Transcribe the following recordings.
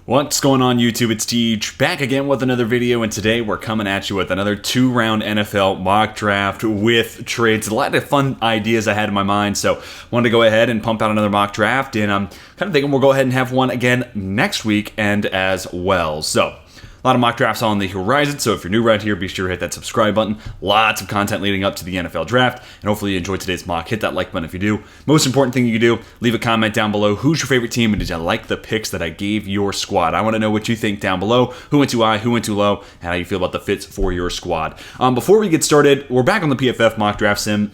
What's going on YouTube? It's Teach back again with another video, and today we're coming at you with another 2-round NFL mock draft with trades. A lot of fun ideas I had in my mind, so wanted to go ahead and pump out another mock draft, and I'm kind of thinking we'll go ahead and have one again next week and as well. So a lot of mock drafts on the horizon, so if you're new right here, be sure to hit that subscribe button. Lots of content leading up to the NFL draft, and hopefully you enjoyed today's mock. Hit that like button if you do. Most important thing you can do, leave a comment down below. Who's your favorite team, and did you like the picks that I gave your squad? I want to know what you think down below. Who went too high, who went too low, and how you feel about the fits for your squad. Before we get started, we're back on the PFF mock draft sim.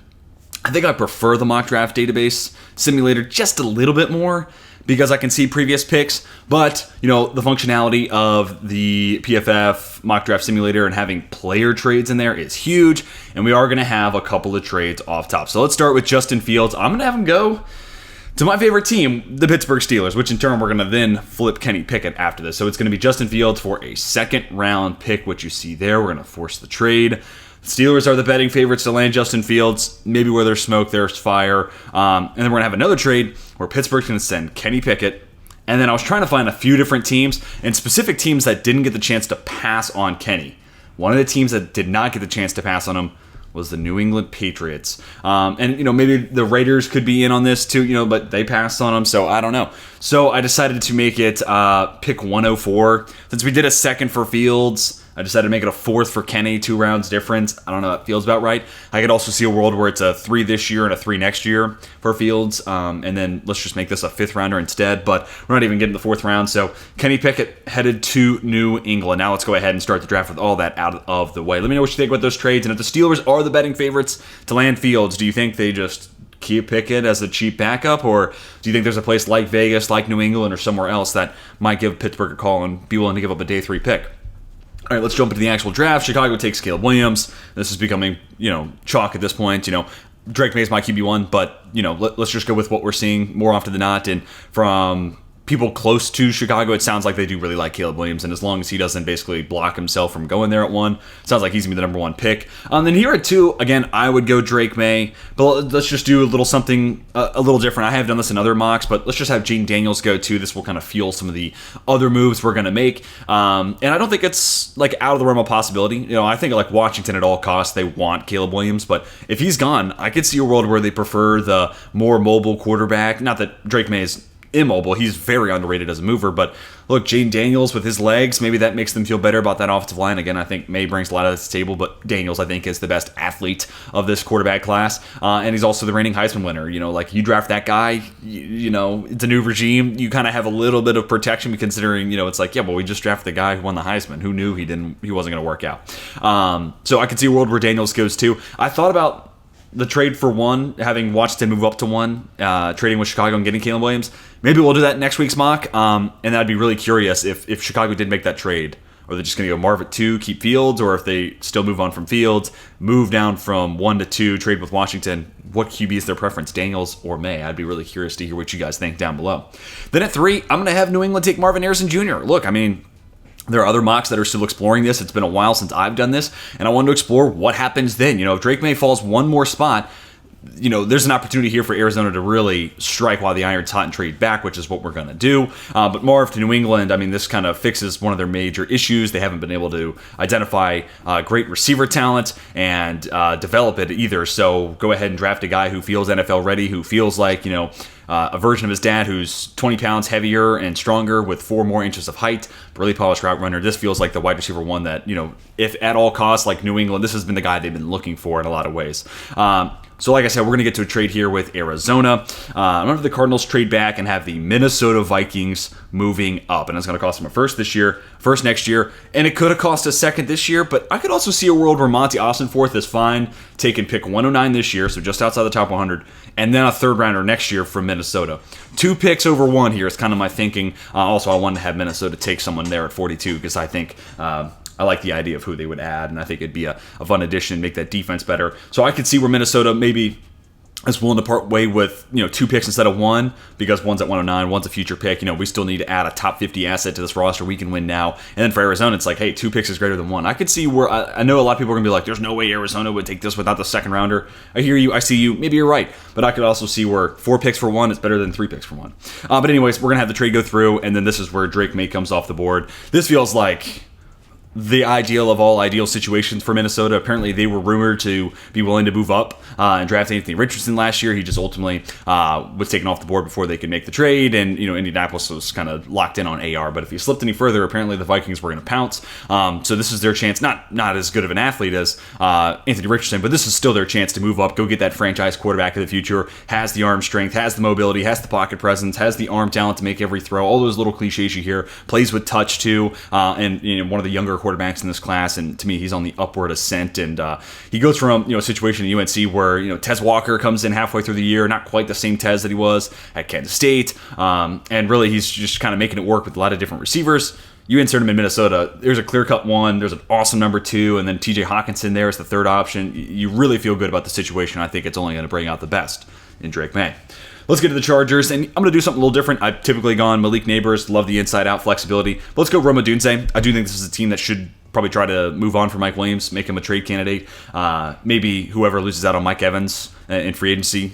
I think I prefer the mock draft database simulator just a little bit more, because I can see previous picks, but, you know, the functionality of the PFF mock draft simulator and having player trades in there is huge, and we are going to have a couple of trades off top. So let's start with Justin Fields. I'm going to have him go to my favorite team, the Pittsburgh Steelers, which in turn we're going to then flip Kenny Pickett after this. So it's going to be Justin Fields for a second-round pick, which you see there. We're going to force the trade. Steelers are the betting favorites to land Justin Fields. Maybe where there's smoke, there's fire. And then we're going to have another trade where Pittsburgh's going to send Kenny Pickett. And then I was trying to find a few different teams and specific teams that didn't get the chance to pass on Kenny. One of the teams that did not get the chance to pass on him was the New England Patriots. And, you know, maybe the Raiders could be in on this too, you know, but they passed on him, so I don't know. So I decided to make it pick 104. Since we did a second for Fields, I decided to make it a fourth for Kenny, 2 rounds difference. I don't know, that feels about right. I could also see a world where it's a 3 this year and a 3 next year for Fields. And then let's just make this a 5th rounder instead. But we're not even getting the 4th round. So Kenny Pickett headed to New England. Now let's go ahead and start the draft with all that out of the way. Let me know what you think about those trades. And if the Steelers are the betting favorites to land Fields, do you think they just keep Pickett as a cheap backup, or do you think there's a place like Vegas, like New England, or somewhere else that might give Pittsburgh a call and be willing to give up a day 3 pick? All right, let's jump into the actual draft. Chicago takes Caleb Williams. This is becoming, you know, chalk at this point. You know, Drake May's my QB1, but, you know, let's just go with what we're seeing more often than not. And from people close to Chicago, it sounds like they do really like Caleb Williams, and as long as he doesn't basically block himself from going there at 1, it sounds like he's going to be the number 1 pick. Then here at 2, again, I would go Drake May, but let's just do a little something a little different. I have done this in other mocks, but let's just have Jaden Daniels go 2. This will kind of fuel some of the other moves we're going to make, and I don't think it's like out of the realm of possibility. You know, I think like Washington at all costs, they want Caleb Williams, but if he's gone, I could see a world where they prefer the more mobile quarterback. Not that Drake May is immobile, he's very underrated as a mover, but look, Jaden Daniels with his legs, maybe that makes them feel better about that offensive line. Again, I think May brings a lot of this table, but Daniels, I think, is the best athlete of this quarterback class, and he's also the reigning Heisman winner. You know, like, you draft that guy, you know, it's a new regime, you kind of have a little bit of protection, considering, you know, it's like, yeah, well, we just drafted the guy who won the Heisman. Who knew he wasn't going to work out? So I could see a world where Daniels goes 2. I thought about the trade for 1, having Washington move up to 1, trading with Chicago and getting Caleb Williams. Maybe we'll do that next week's mock, and I'd be really curious if Chicago did make that trade. Or they're just going to go Marv at 2, keep Fields, or if they still move on from Fields, move down from 1 to 2, trade with Washington. What QB is their preference, Daniels or May? I'd be really curious to hear what you guys think down below. Then at 3, I'm going to have New England take Marvin Harrison Jr. Look, I mean, there are other mocks that are still exploring this. It's been a while since I've done this, and I wanted to explore what happens then. You know, if Drake May falls 1 more spot, you know, there's an opportunity here for Arizona to really strike while the iron's hot and trade back, which is what we're going to do. But Marv to New England, I mean, this kind of fixes one of their major issues. They haven't been able to identify great receiver talent and develop it either. So go ahead and draft a guy who feels NFL ready, who feels like, you know, a version of his dad who's 20 pounds heavier and stronger with 4 more inches of height, really polished route runner. This feels like the wide receiver 1 that, you know, if at all costs, like New England, this has been the guy they've been looking for in a lot of ways. So like I said, we're going to get to a trade here with Arizona. I'm going to have the Cardinals trade back and have the Minnesota Vikings moving up. And it's going to cost them a first this year, first next year, and it could have cost a second this year, but I could also see a world where Monty Ossenforth is fine, taking pick 109 this year, so just outside the top 100, and then a 3rd rounder next year from Minnesota. 2 picks over 1 here is kind of my thinking. Also, I wanted to have Minnesota take someone there at 42 because I think I like the idea of who they would add, and I think it'd be a fun addition, make that defense better. So I could see where Minnesota maybe is willing to part way with 2 picks instead of 1 because one's at 109, one's a future pick. We still need to add a top 50 asset to this roster. We can win now. And then for Arizona, it's like, hey, 2 picks is greater than 1. I could see where I know a lot of people are gonna be like, there's no way Arizona would take this without the second rounder. I hear you, I see you. Maybe you're right, but I could also see where 4 picks for 1 is better than 3 picks for 1. But anyways, we're gonna have the trade go through, and then this is where Drake May comes off the board. This feels like the ideal of all ideal situations for Minnesota. Apparently, they were rumored to be willing to move up and draft Anthony Richardson last year. He just ultimately was taken off the board before they could make the trade, and Indianapolis was kind of locked in on AR. But if he slipped any further, apparently the Vikings were going to pounce. So this is their chance. Not as good of an athlete as Anthony Richardson, but this is still their chance to move up, go get that franchise quarterback of the future. Has the arm strength, has the mobility, has the pocket presence, has the arm talent to make every throw. All those little cliches you hear. Plays with touch too, and one of the younger quarterbacks in this class, and to me he's on the upward ascent, and he goes from a situation at UNC where Tez Walker comes in halfway through the year, not quite the same Tez that he was at Kansas State, and really he's just kind of making it work with a lot of different receivers. You insert him in Minnesota, there's a clear-cut 1, there's an awesome number 2, and then TJ Hawkinson there is the third option. You really feel good about the situation. I think it's only going to bring out the best in Drake May. Let's get to the Chargers, and I'm going to do something a little different. I've typically gone Malik Neighbors, love the inside-out flexibility. But let's go Rome Odunze. I do think this is a team that should probably try to move on for Mike Williams, make him a trade candidate. Maybe whoever loses out on Mike Evans in free agency,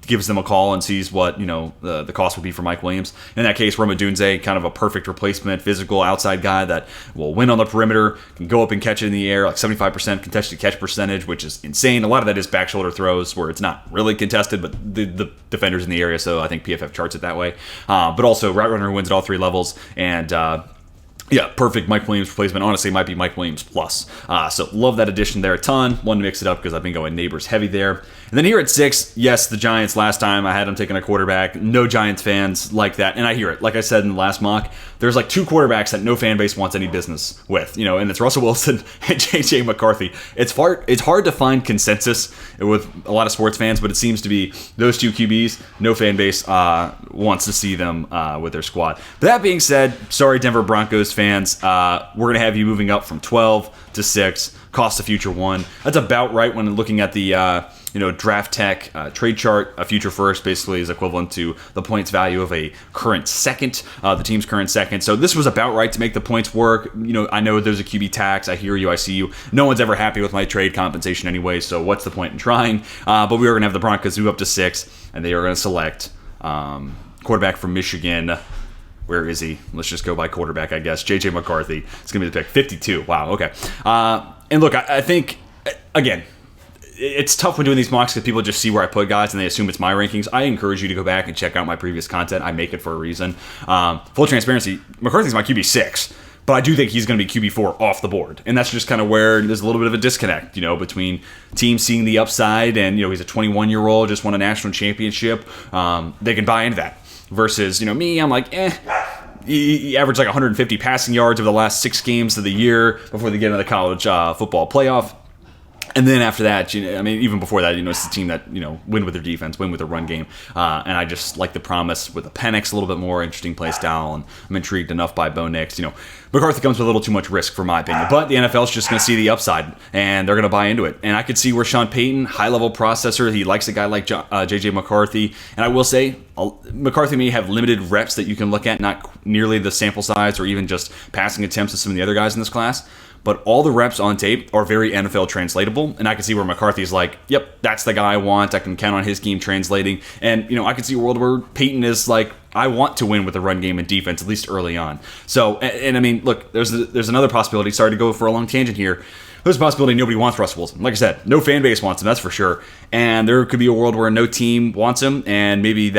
gives them a call and sees what the cost would be for Mike Williams. In that case, Rome Odunze, kind of a perfect replacement, physical outside guy that will win on the perimeter, can go up and catch it in the air, like 75% contested catch percentage, which is insane. A lot of that is back shoulder throws where it's not really contested, but the defender's in the area, so I think PFF charts it that way. But also, route runner who wins at all 3 levels, and yeah, perfect Mike Williams replacement. Honestly, might be Mike Williams plus. So love that addition there a ton. Wanted to mix it up because I've been going Neighbors heavy there. And then here at 6, yes, the Giants last time I had them taking a quarterback. No Giants fans like that. And I hear it. Like I said in the last mock, there's like 2 quarterbacks that no fan base wants any business with. And it's Russell Wilson and J.J. McCarthy. It's hard to find consensus with a lot of sports fans, but it seems to be those 2 QBs, no fan base wants to see them with their squad. That being said, sorry Denver Broncos fans, we're going to have you moving up from 12 to 6, cost a future 1. That's about right when looking at the Draft Tech trade chart. A future first basically is equivalent to the points value of a current second, the team's current second. So this was about right to make the points work. I know there's a QB tax. I hear you. I see you. No one's ever happy with my trade compensation anyway, so what's the point in trying? But we are going to have the Broncos move up to 6, and they are going to select quarterback from Michigan. Where is he? Let's just go by quarterback, I guess. J.J. McCarthy. It's going to be the pick. 52. Wow, okay. And look, I think, again, it's tough when doing these mocks because people just see where I put guys and they assume it's my rankings. I encourage you to go back and check out my previous content. I make it for a reason. Full transparency, McCarthy's my QB6. But I do think he's going to be QB4 off the board. And that's just kind of where there's a little bit of a disconnect, between teams seeing the upside and, he's a 21-year-old, just won a national championship. They can buy into that. Versus, me, I'm like, he averaged like 150 passing yards over the last 6 games of the year before they get into the college football playoff. And then after that, even before that, it's the team that, win with their defense, win with their run game. And I just like the promise with the Penix a little bit more, interesting play style, and I'm intrigued enough by Bo Nix. McCarthy comes with a little too much risk, for my opinion. But the NFL's just going to see the upside, and they're going to buy into it. And I could see where Sean Payton, high-level processor, he likes a guy like J.J. McCarthy. And I will say, McCarthy may have limited reps that you can look at, not nearly the sample size or even just passing attempts as some of the other guys in this class. But all the reps on tape are very NFL translatable, and I can see where McCarthy's like, yep, that's the guy I want. I can count on his game translating. And, I can see a world where Peyton is like, I want to win with the run game and defense, at least early on. So, and I mean, look, there's another possibility. Sorry to go for a long tangent here. There's a possibility nobody wants Russell Wilson. Like I said, no fan base wants him, that's for sure. And there could be a world where no team wants him, and maybe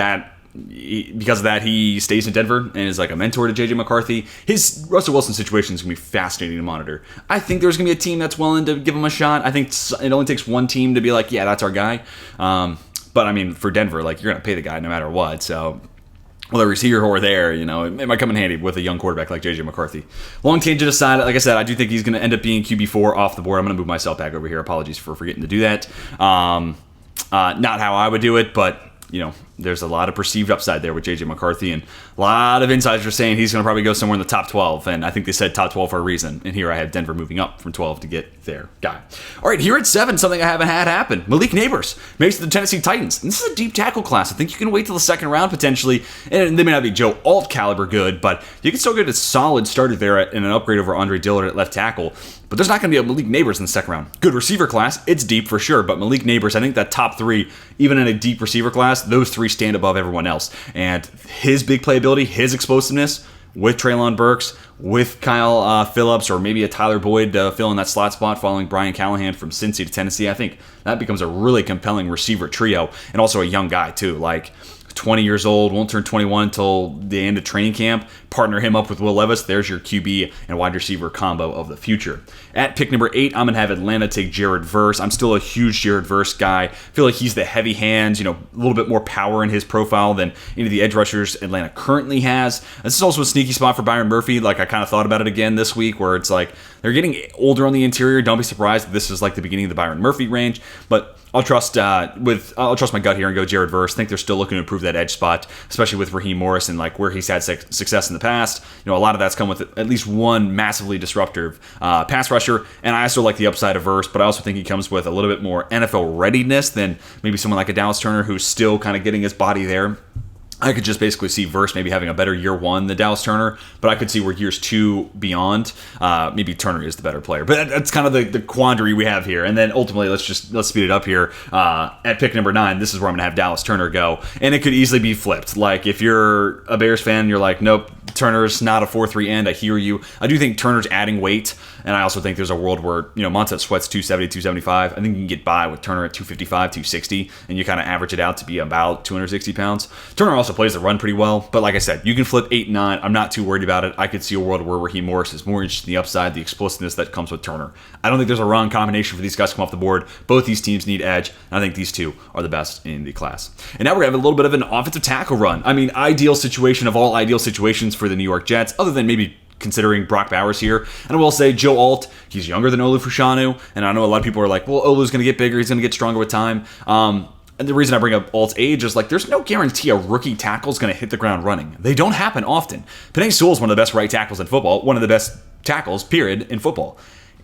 because of that, he stays in Denver and is like a mentor to J.J. McCarthy. His Russell Wilson situation is going to be fascinating to monitor. I think there's going to be a team that's willing to give him a shot. I think it only takes one team to be like, yeah, that's our guy. But I mean, for Denver, like, you're going to pay the guy no matter what. So whether he's here or there, it might come in handy with a young quarterback like J.J. McCarthy. Long tangent aside, like I said, I do think he's going to end up being QB4 off the board. I'm going to move myself back over here. Apologies for forgetting to do that. Not how I would do it, but there's a lot of perceived upside there with J.J. McCarthy, and a lot of insiders are saying he's going to probably go somewhere in the top 12, and I think they said top 12 for a reason, and here I have Denver moving up from 12 to get their guy. All right, here at 7, something I haven't had happen. Malik Neighbors makes the Tennessee Titans, and this is a deep tackle class. I think you can wait till the second round potentially, and they may not be Joe Alt caliber good, but you can still get a solid starter there in an upgrade over Andre Dillard at left tackle. But there's not going to be a Malik Neighbors in the second round. Good receiver class. It's deep for sure. But Malik Neighbors, I think that top 3, even in a deep receiver class, those 3 stand above everyone else. And his big playability, his explosiveness with Treylon Burks, with Kyle Phillips, or maybe a Tyler Boyd to fill in that slot spot following Brian Callahan from Cincy to Tennessee, I think that becomes a really compelling receiver trio. And also a young guy, too. Like 20 years old, won't turn 21 until the end of training camp. Partner him up with Will Levis. There's your QB and wide receiver combo of the future. At pick number 8, I'm going to have Atlanta take Jared Verse. I'm still a huge Jared Verse guy. I feel like he's the heavy hands, a little bit more power in his profile than any of the edge rushers Atlanta currently has. This is also a sneaky spot for Byron Murphy. Like, I kind of thought about it again this week, where it's like they're getting older on the interior. Don't be surprised if this is like the beginning of the Byron Murphy range, but I'll trust my gut here and go Jared Verse. I think they're still looking to improve that edge spot, especially with Raheem Morris and like where he's had success in the past. A lot of that's come with at least one massively disruptive pass rusher, and I also like the upside of Verse, but I also think he comes with a little bit more NFL readiness than maybe someone like a Dallas Turner who's still kind of getting his body there. I could just basically see Verse maybe having a better year 1 than Dallas Turner, but I could see where years 2 beyond, maybe Turner is the better player. But that's kind of the quandary we have here. And then ultimately, let's speed it up here. At pick number 9, this is where I'm going to have Dallas Turner go. And it could easily be flipped. Like, if you're a Bears fan, you're like, nope, Turner's not a 4-3 end. I hear you. I do think Turner's adding weight, and I also think there's a world where, Montez Sweat's 270, 275. I think you can get by with Turner at 255, 260, and you kind of average it out to be about 260 pounds. Turner also plays the run pretty well, but like I said, you can flip 8 and 9. I'm not too worried about it. I could see a world where Raheem Morris is more interested in the upside, the explosiveness that comes with Turner. I don't think there's a wrong combination for these guys to come off the board. Both these teams need edge, and I think these two are the best in the class. And now we're going to have a little bit of an offensive tackle run. I mean, ideal situation of all ideal situations for the New York Jets, other than maybe considering Brock Bowers here. And I will say, Joe Alt, he's younger than Olu Fashanu, and I know a lot of people are like, well, Olu's going to get bigger, he's going to get stronger with time. And the reason I bring up Alt's age is like there's no guarantee a rookie tackle is going to hit the ground running. They don't happen often. Penei Sewell is one of the best right tackles in football, one of the best tackles, period, in football.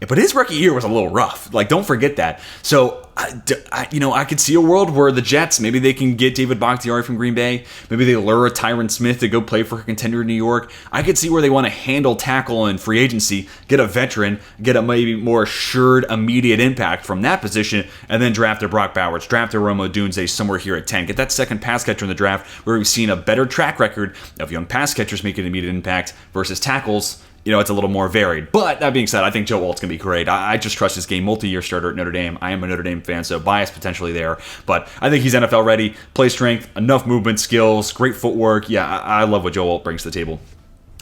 But his rookie year was a little rough. Like, don't forget that. So, I could see a world where the Jets, maybe they can get David Bakhtiari from Green Bay. Maybe they lure a Tyron Smith to go play for a contender in New York. I could see where they want to handle tackle and free agency, get a veteran, get a maybe more assured immediate impact from that position, and then draft a Brock Bowers, draft a Rome Odunze somewhere here at 10. Get that second pass catcher in the draft where we've seen a better track record of young pass catchers making an immediate impact versus tackles. It's a little more varied. But that being said, I think Joe Alt's going to be great. I just trust his game. Multi-year starter at Notre Dame. I am a Notre Dame fan, so bias potentially there. But I think he's NFL ready. Play strength, enough movement skills, great footwork. Yeah, I love what Joe Alt brings to the table.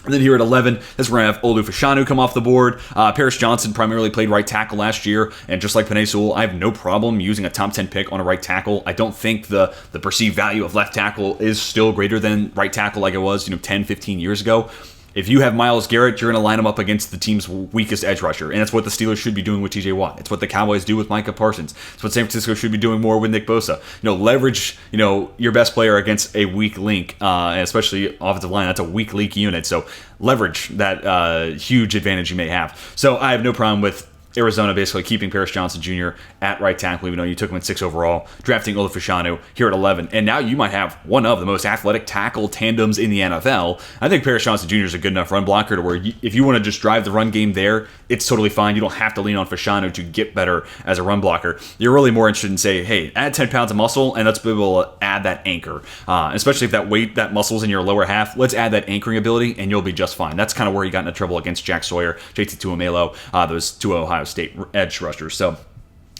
And then here at 11, this is where I have Olu Fashanu come off the board. Paris Johnson primarily played right tackle last year, and just like Penei Sewell, I have no problem using a top 10 pick on a right tackle. I don't think the perceived value of left tackle is still greater than right tackle like it was 10, 15 years ago. If you have Myles Garrett, you're going to line him up against the team's weakest edge rusher. And that's what the Steelers should be doing with TJ Watt. It's what the Cowboys do with Micah Parsons. It's what San Francisco should be doing more with Nick Bosa. Leverage, your best player against a weak link, and especially offensive line. That's a weak link unit. So leverage that huge advantage you may have. So I have no problem with Arizona basically keeping Paris Johnson Jr. at right tackle, even though you took him at 6 overall, drafting Olu Fashanu here at 11, and now you might have one of the most athletic tackle tandems in the NFL. I think Paris Johnson Jr. is a good enough run blocker to where if you want to just drive the run game there, it's totally fine. You don't have to lean on Fashanu to get better as a run blocker. You're really more interested in say, hey, add 10 pounds of muscle, and let's be able to add that anchor. Especially if that weight, that muscle's in your lower half, let's add that anchoring ability, and you'll be just fine. That's kind of where he got into trouble against Jack Sawyer, JT Tuamelo, those two Ohio State edge rushers. So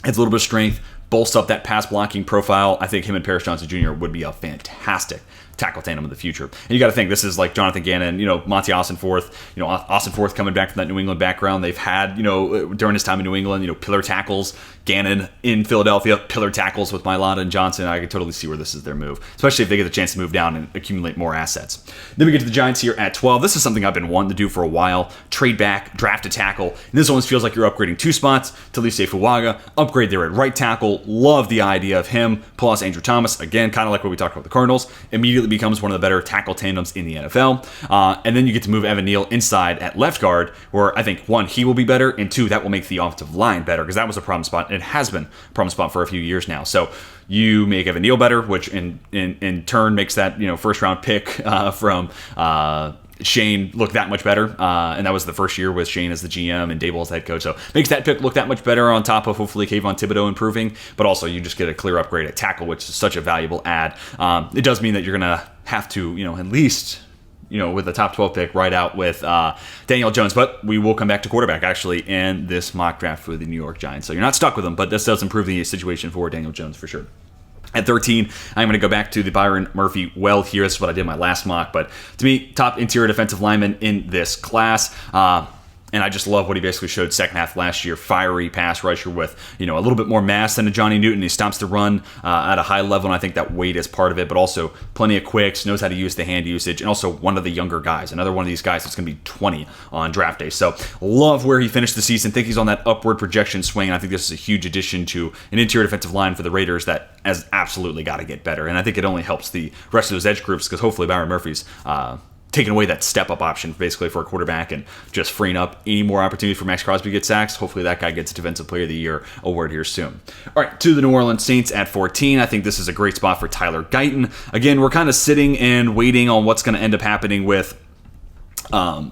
it's a little bit of strength, bolster up that pass blocking profile. I think him and Paris Johnson Jr. would be a fantastic tackle tandem in the future. And you got to think this is like Jonathan Gannon, Monty Austin-Forth, Austin-Forth coming back from that New England background. They've had, during his time in New England, pillar tackles. Gannon in Philadelphia, pillar tackles with Mailata and Johnson. I can totally see where this is their move, especially if they get the chance to move down and accumulate more assets. Then we get to the Giants here at 12. This is something I've been wanting to do for a while. Trade back, draft a tackle. And this almost feels like you're upgrading 2 spots to Lisei Fuaga, upgrade there at right tackle, Seattle. Love the idea of him plus Andrew Thomas. Again, kind of like what we talked about with the Cardinals. Immediately becomes one of the better tackle tandems in the NFL. And then you get to move Evan Neal inside at left guard, where I think, one, he will be better, and two, that will make the offensive line better, because that was a problem spot, and it has been a problem spot for a few years now. So you make Evan Neal better, which in turn makes that first round pick from Shane look that much better, and that was the first year with Shane as the GM and Dable as the head coach, so makes that pick look that much better, on top of hopefully Kayvon Thibodeau improving, but also you just get a clear upgrade at tackle, which is such a valuable add. It does mean that you're going to have to, at least, with the top 12 pick, right out with Daniel Jones, but we will come back to quarterback actually in this mock draft for the New York Giants, so you're not stuck with them, but this does improve the situation for Daniel Jones for sure. At 13, I'm going to go back to the Byron Murphy well here. This is what I did in my last mock. But to me, top interior defensive lineman in this class. And I just love what he basically showed second half last year. Fiery pass rusher with, a little bit more mass than a Johnny Newton. He stops the run at a high level, and I think that weight is part of it, but also plenty of quicks, knows how to use the hand usage, and also one of the younger guys. Another one of these guys that's going to be 20 on draft day. So love where he finished the season. Think he's on that upward projection swing. And I think this is a huge addition to an interior defensive line for the Raiders that has absolutely got to get better. And I think it only helps the rest of those edge groups, because hopefully Byron Murphy's taking away that step-up option basically for a quarterback and just freeing up any more opportunity for Max Crosby to get sacks. Hopefully that guy gets Defensive Player of the Year award here soon. All right, to the New Orleans Saints at 14. I think this is a great spot for Tyler Guyton. Again, we're kind of sitting and waiting on what's going to end up happening with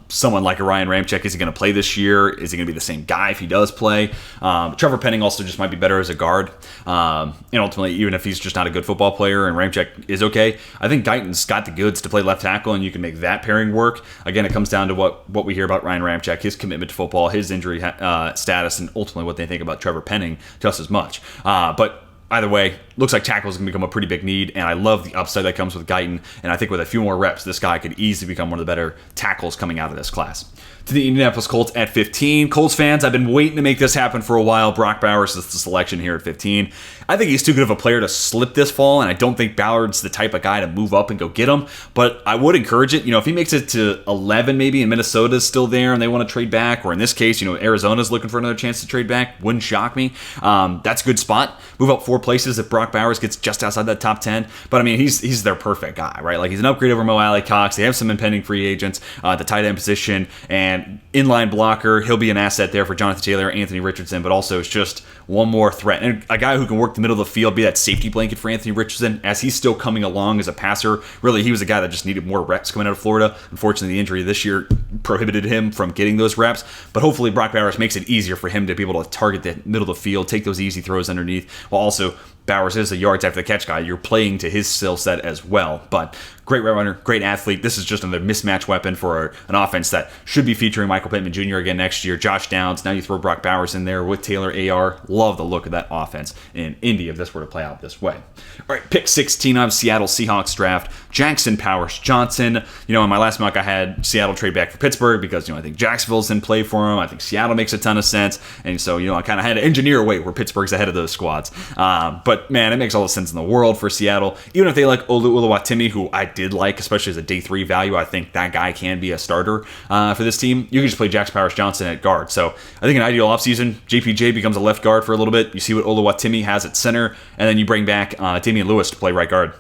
someone like a Ryan Ramczyk. Is he going to play this year? Is he going to be the same guy if he does play? Trevor Penning also just might be better as a guard. And ultimately, even if he's just not a good football player and Ramczyk is okay, I think Guyton's got the goods to play left tackle, and you can make that pairing work. Again, it comes down to what we hear about Ryan Ramczyk, his commitment to football, his injury status, and ultimately what they think about Trevor Penning just as much. But either way, looks like tackle is going to become a pretty big need, and I love the upside that comes with Guyton, and I think with a few more reps, this guy could easily become one of the better tackles coming out of this class. To the Indianapolis Colts at 15. Colts fans, I've been waiting to make this happen for a while. Brock Bowers is the selection here at 15. I think he's too good of a player to slip this fall, and I don't think Ballard's the type of guy to move up and go get him, but I would encourage it. If he makes it to 11 maybe, and Minnesota's still there and they want to trade back, or in this case, Arizona's looking for another chance to trade back, wouldn't shock me. That's a good spot. Move up 4 places if Brock Bowers gets just outside that top 10, but I mean, he's their perfect guy, right? Like, he's an upgrade over Mo Alley Cox. They have some impending free agents at the tight end position, and inline blocker. He'll be an asset there for Jonathan Taylor, Anthony Richardson, but also it's just one more threat. And a guy who can work the middle of the field, be that safety blanket for Anthony Richardson as he's still coming along as a passer. Really, he was a guy that just needed more reps coming out of Florida. Unfortunately, the injury this year prohibited him from getting those reps, but hopefully Brock Bowers makes it easier for him to be able to target the middle of the field, take those easy throws underneath, while also Bowers is a yards after the catch guy. You're playing to his skill set as well. But great route runner, great athlete. This is just another mismatch weapon for an offense that should be featuring Michael Pittman Jr. again next year. Josh Downs. Now you throw Brock Bowers in there with Taylor AR. Love the look of that offense in Indy if this were to play out this way. All right, pick 16 of Seattle Seahawks draft. Jackson Powers Johnson. In my last mock I had Seattle trade back for Pittsburgh because I think Jacksonville's in play for him. I think Seattle makes a ton of sense, and so I kind of had to engineer a way where Pittsburgh's ahead of those squads. But man, it makes all the sense in the world for Seattle. Even if they like Olu Oluwatimi, who I did like, especially as a day 3 value, I think that guy can be a starter for this team. You can just play Jax Powers Johnson at guard. So I think an ideal offseason, JPJ becomes a left guard for a little bit. You see what Oluwatimi has at center, and then you bring back Damian Lewis to play right guard.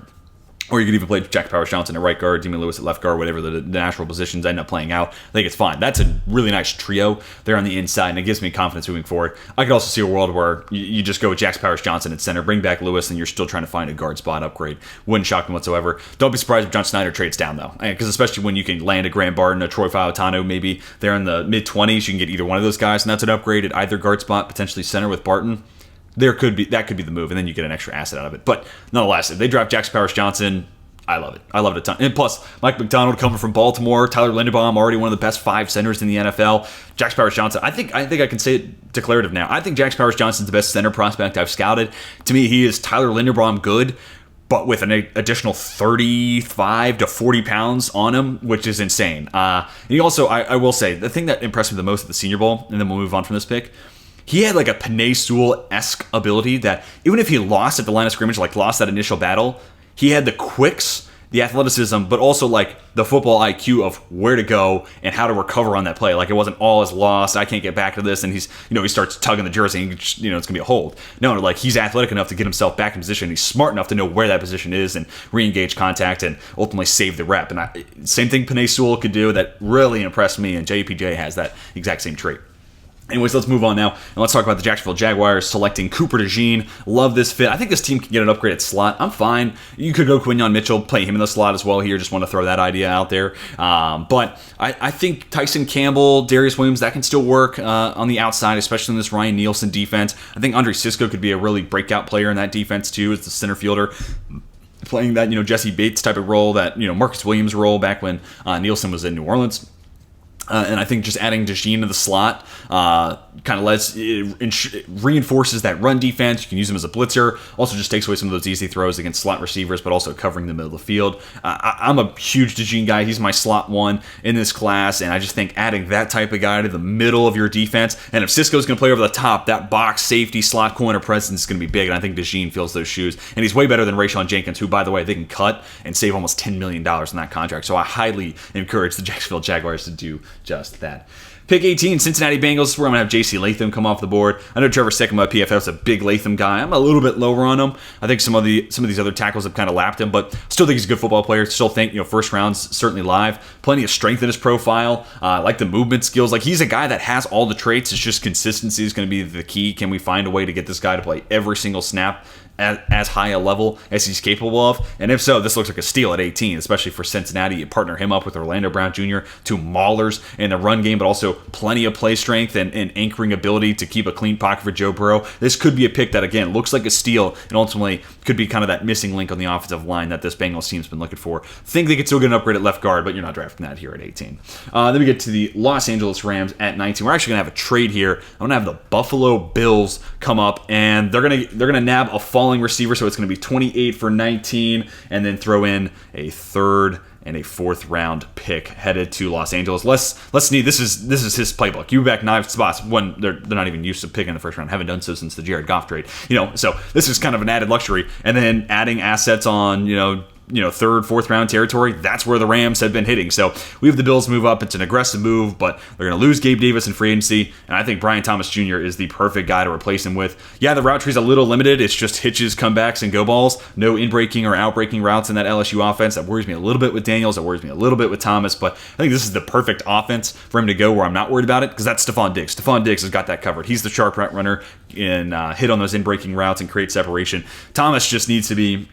Or you could even play Jack Powers Johnson at right guard, Damian Lewis at left guard, whatever the natural positions end up playing out. I think it's fine. That's a really nice trio there on the inside, and it gives me confidence moving forward. I could also see a world where you just go with Jack Powers Johnson at center, bring back Lewis, and you're still trying to find a guard spot upgrade. Wouldn't shock me whatsoever. Don't be surprised if John Snyder trades down, though, because especially when you can land a Graham Barton, a Troy Fautano, maybe they're in the mid-20s, you can get either one of those guys, and that's an upgrade at either guard spot, potentially center with Barton. That could be the move, and then you get an extra asset out of it. But nonetheless, if they draft Jack Powers Johnson, I love it. I love it a ton. And plus, Mike McDonald coming from Baltimore, Tyler Linderbaum, already one of the best 5 centers in the NFL. Jax Powers Johnson, I think I can say it declarative now. I think Jax Powers Johnson's the best center prospect I've scouted. To me, he is Tyler Linderbaum good, but with an additional 35 to 40 pounds on him, which is insane. And he also, I will say, the thing that impressed me the most at the Senior Bowl, and then we'll move on from this pick, he had like a Penei Sewell-esque ability that even if he lost at the line of scrimmage, like lost that initial battle, he had the quicks the athleticism, but also like the football IQ of where to go and how to recover on that play. Like it wasn't all is lost. I can't get back to this, and he starts tugging the jersey, and it's gonna be a hold. No, like he's athletic enough to get himself back in position. He's smart enough to know where that position is and re-engage contact and ultimately save the rep. And same thing Penei Sewell could do that really impressed me, and JPJ has that exact same trait. Anyways, let's move on now, and let's talk about the Jacksonville Jaguars selecting Cooper DeJean. Love this fit. I think this team can get an upgrade at slot. I'm fine. You could go Quinyon Mitchell, play him in the slot as well here. Just want to throw that idea out there. But I think Tyson Campbell, Darius Williams, that can still work on the outside, especially in this Ryan Nielsen defense. I think Andre Sisco could be a really breakout player in that defense too, as the center fielder, playing that Jesse Bates type of role, that Marcus Williams role back when Nielsen was in New Orleans. And I think just adding DeJean to the slot kind of reinforces that run defense. You can use him as a blitzer. Also just takes away some of those easy throws against slot receivers, but also covering the middle of the field. I'm a huge DeJean guy. He's my slot one in this class, and I just think adding that type of guy to the middle of your defense, and if Cisco's going to play over the top, that box safety slot corner presence is going to be big, and I think DeJean fills those shoes. And he's way better than Rayshon Jenkins, who, by the way, they can cut and save almost $10 million in that contract. So I highly encourage the Jacksonville Jaguars to do just that. Pick 18, Cincinnati Bengals. This is where I'm going to have J.C. Latham come off the board. I know Trevor Sikkema, PFF, is a big Latham guy. I'm a little bit lower on him. I think some of these other tackles have kind of lapped him, but still think he's a good football player. Still think, first round's certainly live. Plenty of strength in his profile. Like the movement skills. Like he's a guy that has all the traits. It's just consistency is going to be the key. Can we find a way to get this guy to play every single snap at as high a level as he's capable of? And if so, this looks like a steal at 18, especially for Cincinnati. You partner him up with Orlando Brown Jr., two maulers in the run game, but also plenty of play strength and anchoring ability to keep a clean pocket for Joe Burrow. This could be a pick that, again, looks like a steal and ultimately could be kind of that missing link on the offensive line that this Bengals team's been looking for. Think they could still get an upgrade at left guard, but you're not drafting that here at 18. Then we get to the Los Angeles Rams at 19. We're actually going to have a trade here. I'm going to have the Buffalo Bills come up, and they're going to nab a falling receiver, so it's going to be 28 for 19, and then throw in a third and a fourth round pick headed to Los Angeles. Let's need this is his playbook. You back 9 spots when they're not even used to picking in the first round. Haven't done so since the Jared Goff trade. So this is kind of an added luxury, and then adding assets on third, fourth round territory. That's where the Rams have been hitting. So we have the Bills move up. It's an aggressive move, but they're going to lose Gabe Davis in free agency, and I think Brian Thomas Jr. is the perfect guy to replace him with. Yeah, the route tree's a little limited. It's just hitches, comebacks, and go balls. No in-breaking or out-breaking routes in that LSU offense. That worries me a little bit with Daniels. That worries me a little bit with Thomas, but I think this is the perfect offense for him to go where I'm not worried about it, because that's Stephon Diggs. Stephon Diggs has got that covered. He's the sharp route runner and hit on those in-breaking routes and create separation. Thomas just needs to be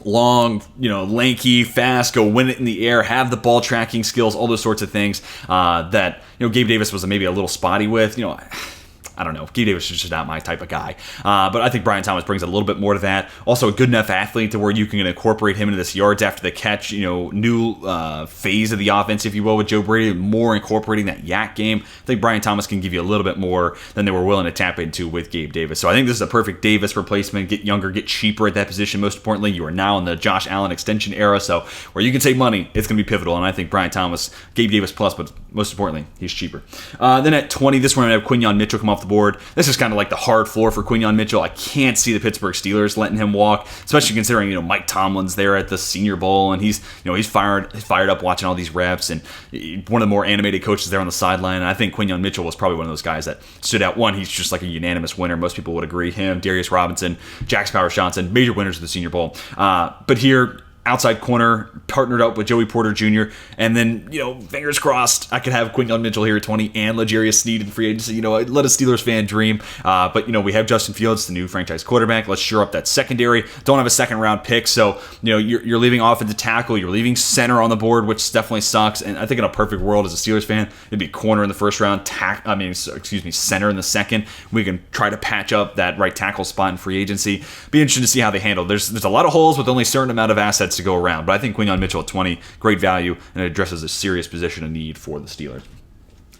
long, lanky, fast, go win it in the air, have the ball tracking skills, all those sorts of things that Gabe Davis was maybe a little spotty with. I don't know. Gabe Davis is just not my type of guy. But I think Brian Thomas brings a little bit more to that. Also a good enough athlete to where you can incorporate him into this yards after the catch, new phase of the offense, if you will, with Joe Brady, more incorporating that yak game. I think Brian Thomas can give you a little bit more than they were willing to tap into with Gabe Davis. So I think this is a perfect Davis replacement. Get younger, get cheaper at that position. Most importantly, you are now in the Josh Allen extension era. So where you can save money, it's going to be pivotal. And I think Brian Thomas, Gabe Davis plus, but most importantly, he's cheaper. Then at 20, this one I have Quinyon Mitchell come off the board. This is kind of like the hard floor for Quinyon Mitchell. I can't see the Pittsburgh Steelers letting him walk, especially considering Mike Tomlin's there at the Senior Bowl, and he's fired up watching all these reps, and one of the more animated coaches there on the sideline. And I think Quinyon Mitchell was probably one of those guys that stood out. One, he's just like a unanimous winner. Most people would agree. Him, Darius Robinson, Jax Powers-Johnson, major winners of the Senior Bowl. But here, outside corner, partnered up with Joey Porter Jr. And then, fingers crossed, I could have Quinyon Mitchell here at 20 and L'Jarius Sneed in free agency. Let a Steelers fan dream. But, we have Justin Fields, the new franchise quarterback. Let's shore up that secondary. Don't have a second round pick. So, you're leaving offensive tackle. You're leaving center on the board, which definitely sucks. And I think in a perfect world as a Steelers fan, it'd be corner in the first round, center in the second. We can try to patch up that right tackle spot in free agency. Be interesting to see how they handle. There's a lot of holes with only a certain amount of assets to go around, but I think Quinyon Mitchell at 20, great value, and it addresses a serious position of need for the Steelers.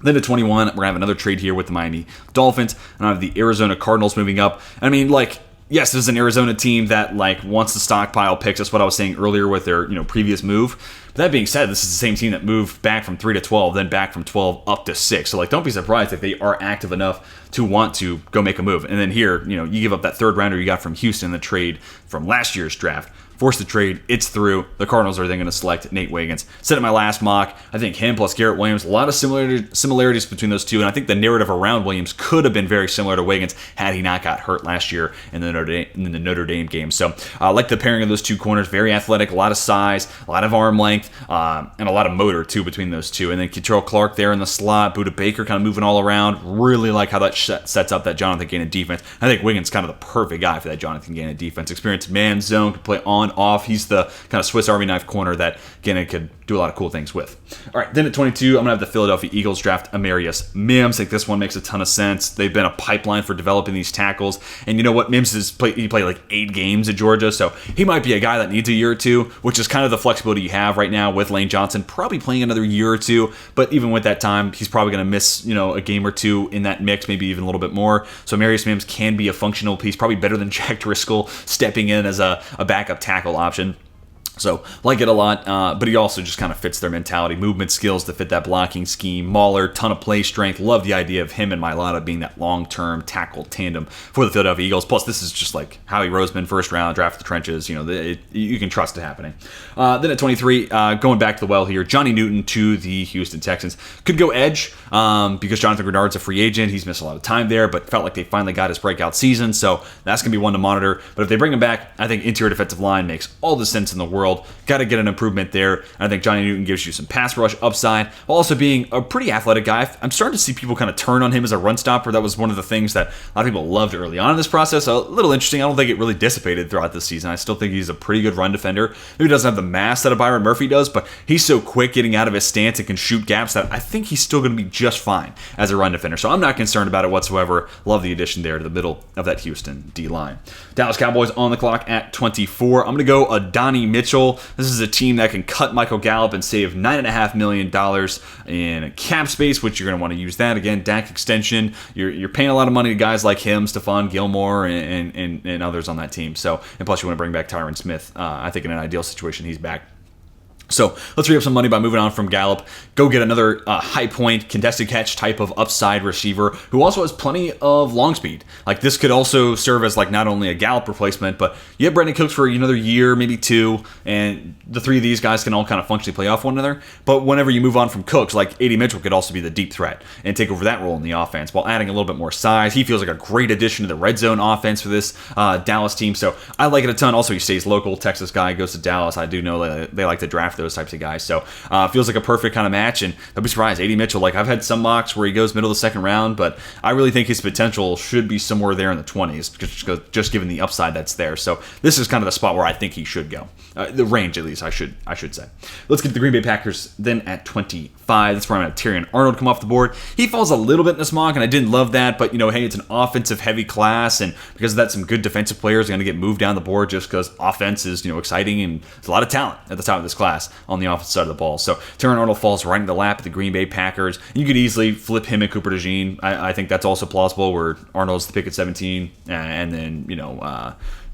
Then at 21, we're going to have another trade here with the Miami Dolphins, and I have the Arizona Cardinals moving up. Yes, this is an Arizona team that wants to stockpile picks. That's what I was saying earlier with their previous move. But that being said, this is the same team that moved back from 3 to 12, then back from 12 up to 6. So don't be surprised if they are active enough to want to go make a move. And then here, you give up that third rounder you got from Houston in the trade from last year's draft force the trade. It's through. The Cardinals are then going to select Nate Wiggins. Said in my last mock, I think him plus Garrett Williams, a lot of similarities between those two, and I think the narrative around Williams could have been very similar to Wiggins had he not got hurt last year in the Notre Dame game. So I like the pairing of those two corners. Very athletic, a lot of size, a lot of arm length, and a lot of motor too between those two. And then Kentrell Clark there in the slot, Budda Baker kind of moving all around. Really like how that sets up that Jonathan Gannon defense. I think Wiggins is kind of the perfect guy for that Jonathan Gannon defense. Experienced man zone, can play on, off. He's the kind of Swiss Army knife corner that Gannon could do a lot of cool things with. All right, then at 22, I'm going to have the Philadelphia Eagles draft Amarius Mims. I think this one makes a ton of sense. They've been a pipeline for developing these tackles. And you know what? Mims he played like 8 games at Georgia, so he might be a guy that needs a year or two, which is kind of the flexibility you have right now with Lane Johnson, probably playing another year or two. But even with that time, he's probably going to miss, a game or two in that mix, maybe even a little bit more. So Amarius Mims can be a functional piece, probably better than Jack Driscoll stepping in as a backup tackle option. So, like it a lot, but he also just kind of fits their mentality. Movement skills to fit that blocking scheme. Mauler, ton of play strength. Love the idea of him and Mailata being that long-term tackle tandem for the Philadelphia Eagles. Plus, this is just like Howie Roseman, first round, draft the trenches. You can trust it happening. Then at 23, going back to the well here, Johnny Newton to the Houston Texans. Could go edge because Jonathan Grenard's a free agent. He's missed a lot of time there, but felt like they finally got his breakout season. So, that's going to be one to monitor. But if they bring him back, I think interior defensive line makes all the sense in the world. Got to get an improvement there. And I think Johnny Newton gives you some pass rush upside, while also being a pretty athletic guy. I'm starting to see people kind of turn on him as a run stopper. That was one of the things that a lot of people loved early on in this process. A little interesting. I don't think it really dissipated throughout this season. I still think he's a pretty good run defender. Maybe he doesn't have the mass that a Byron Murphy does, but he's so quick getting out of his stance and can shoot gaps that I think he's still going to be just fine as a run defender. So I'm not concerned about it whatsoever. Love the addition there to the middle of that Houston D-line. Dallas Cowboys on the clock at 24. I'm going to go Adonai Mitchell. This is a team that can cut Michael Gallup and save $9.5 million in cap space, which you're going to want to use that. Again, Dak extension. You're paying a lot of money to guys like him, Stephon Gilmore, and others on that team. So, and plus you want to bring back Tyron Smith. I think in an ideal situation, he's back. So let's free up some money by moving on from Gallup. Go get another high point, contested catch type of upside receiver who also has plenty of long speed. Like this could also serve as like not only a Gallup replacement, but you have Brandon Cooks for another year, maybe 2, and the 3 of these guys can all kind of functionally play off one another. But whenever you move on from Cooks, like A.D. Mitchell could also be the deep threat and take over that role in the offense while adding a little bit more size. He feels like a great addition to the red zone offense for this Dallas team. So I like it a ton. Also, he stays local. Texas guy goes to Dallas. I do know that they like to draft those types of guys. So feels like a perfect kind of match, and I'd be surprised. A.D. Mitchell, like I've had some mocks where he goes middle of the second round, but I really think his potential should be somewhere there in the 20s, just given the upside that's there. So this is kind of the spot where I think he should go. The range, at least, I should say. Let's get to the Green Bay Packers then at 25. That's where I'm going to have Terrion Arnold come off the board. He falls a little bit in this mock, and I didn't love that, but, hey, it's an offensive-heavy class, and because of that, some good defensive players are going to get moved down the board just because offense is, exciting, and there's a lot of talent at the top of this class on the offensive side of the ball. So Terrion Arnold falls right in the lap of the Green Bay Packers, and you could easily flip him and Cooper DeJean. I think that's also plausible, where Arnold's the pick at 17, and then,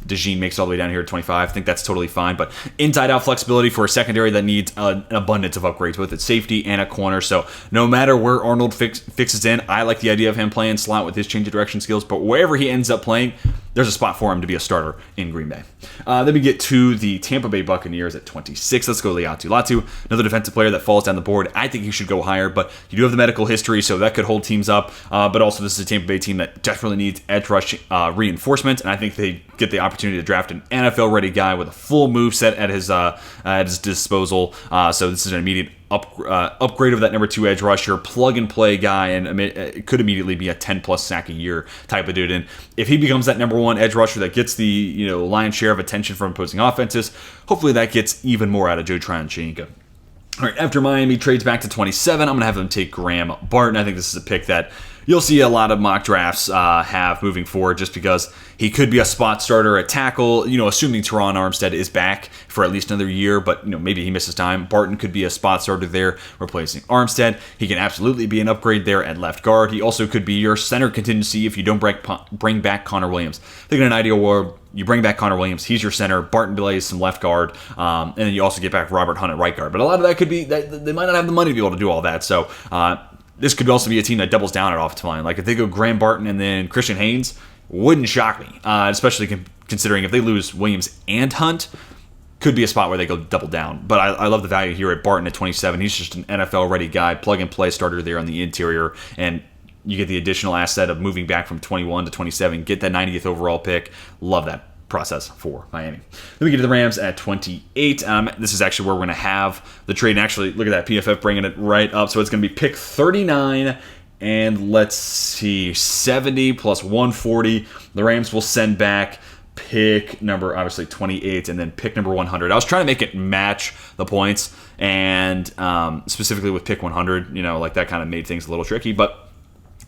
DeJean makes it all the way down here at 25. I think that's totally fine. But inside-out flexibility for a secondary that needs an abundance of upgrades, both at safety and at corner. So no matter where Arnold fixes in, I like the idea of him playing slot with his change of direction skills. But wherever he ends up playing, there's a spot for him to be a starter in Green Bay. Then we get to the Tampa Bay Buccaneers at 26. Let's go Laiatu Latu, another defensive player that falls down the board. I think he should go higher, but you do have the medical history, so that could hold teams up. But also, this is a Tampa Bay team that desperately needs edge rush reinforcement, and I think they get the opportunity to draft an NFL-ready guy with a full move set at his disposal. So this is an immediate upgrade of that number 2 edge rusher, plug-and-play guy, and it could immediately be a 10-plus sack a year type of dude. And if he becomes that number 1 edge rusher that gets the lion's share of attention from opposing offenses, hopefully that gets even more out of Joe Tryon-Shoyinka. All right, after Miami trades back to 27, I'm going to have them take Graham Barton. I think this is a pick that you'll see a lot of mock drafts have moving forward, just because he could be a spot starter at tackle, assuming Teron Armstead is back for at least another year, but maybe he misses time. Barton could be a spot starter there replacing Armstead. He can absolutely be an upgrade there at left guard. He also could be your center contingency if you don't bring back Connor Williams. I think in an ideal world, you bring back Connor Williams, he's your center, Barton plays some left guard, and then you also get back Robert Hunt at right guard. But a lot of that could be, they might not have the money to be able to do all that, so this could also be a team that doubles down at offensive line. Like if they go Graham Barton and then Christian Haynes, wouldn't shock me, especially considering if they lose Williams and Hunt, could be a spot where they go double down. But I love the value here at Barton at 27. He's just an NFL-ready guy, plug-and-play starter there on the interior, and you get the additional asset of moving back from 21 to 27, get that 90th overall pick. Love that process for Miami. Then we get to the Rams at 28. This is actually where we're going to have the trade. And actually, look at that, PFF bringing it right up. So it's going to be pick 39, and let's see, 70 plus 140. The Rams will send back pick number, obviously, 28, and then pick number 100. I was trying to make it match the points, and specifically with pick 100, like that kind of made things a little tricky, but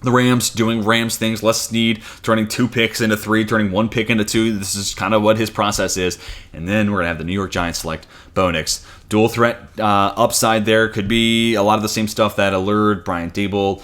the Rams doing Rams things. Les Snead turning 2 picks into 3, turning 1 pick into 2. This is kind of what his process is. And then we're going to have the New York Giants select Bo Nix. Dual threat upside there. Could be a lot of the same stuff that allured Brian Daboll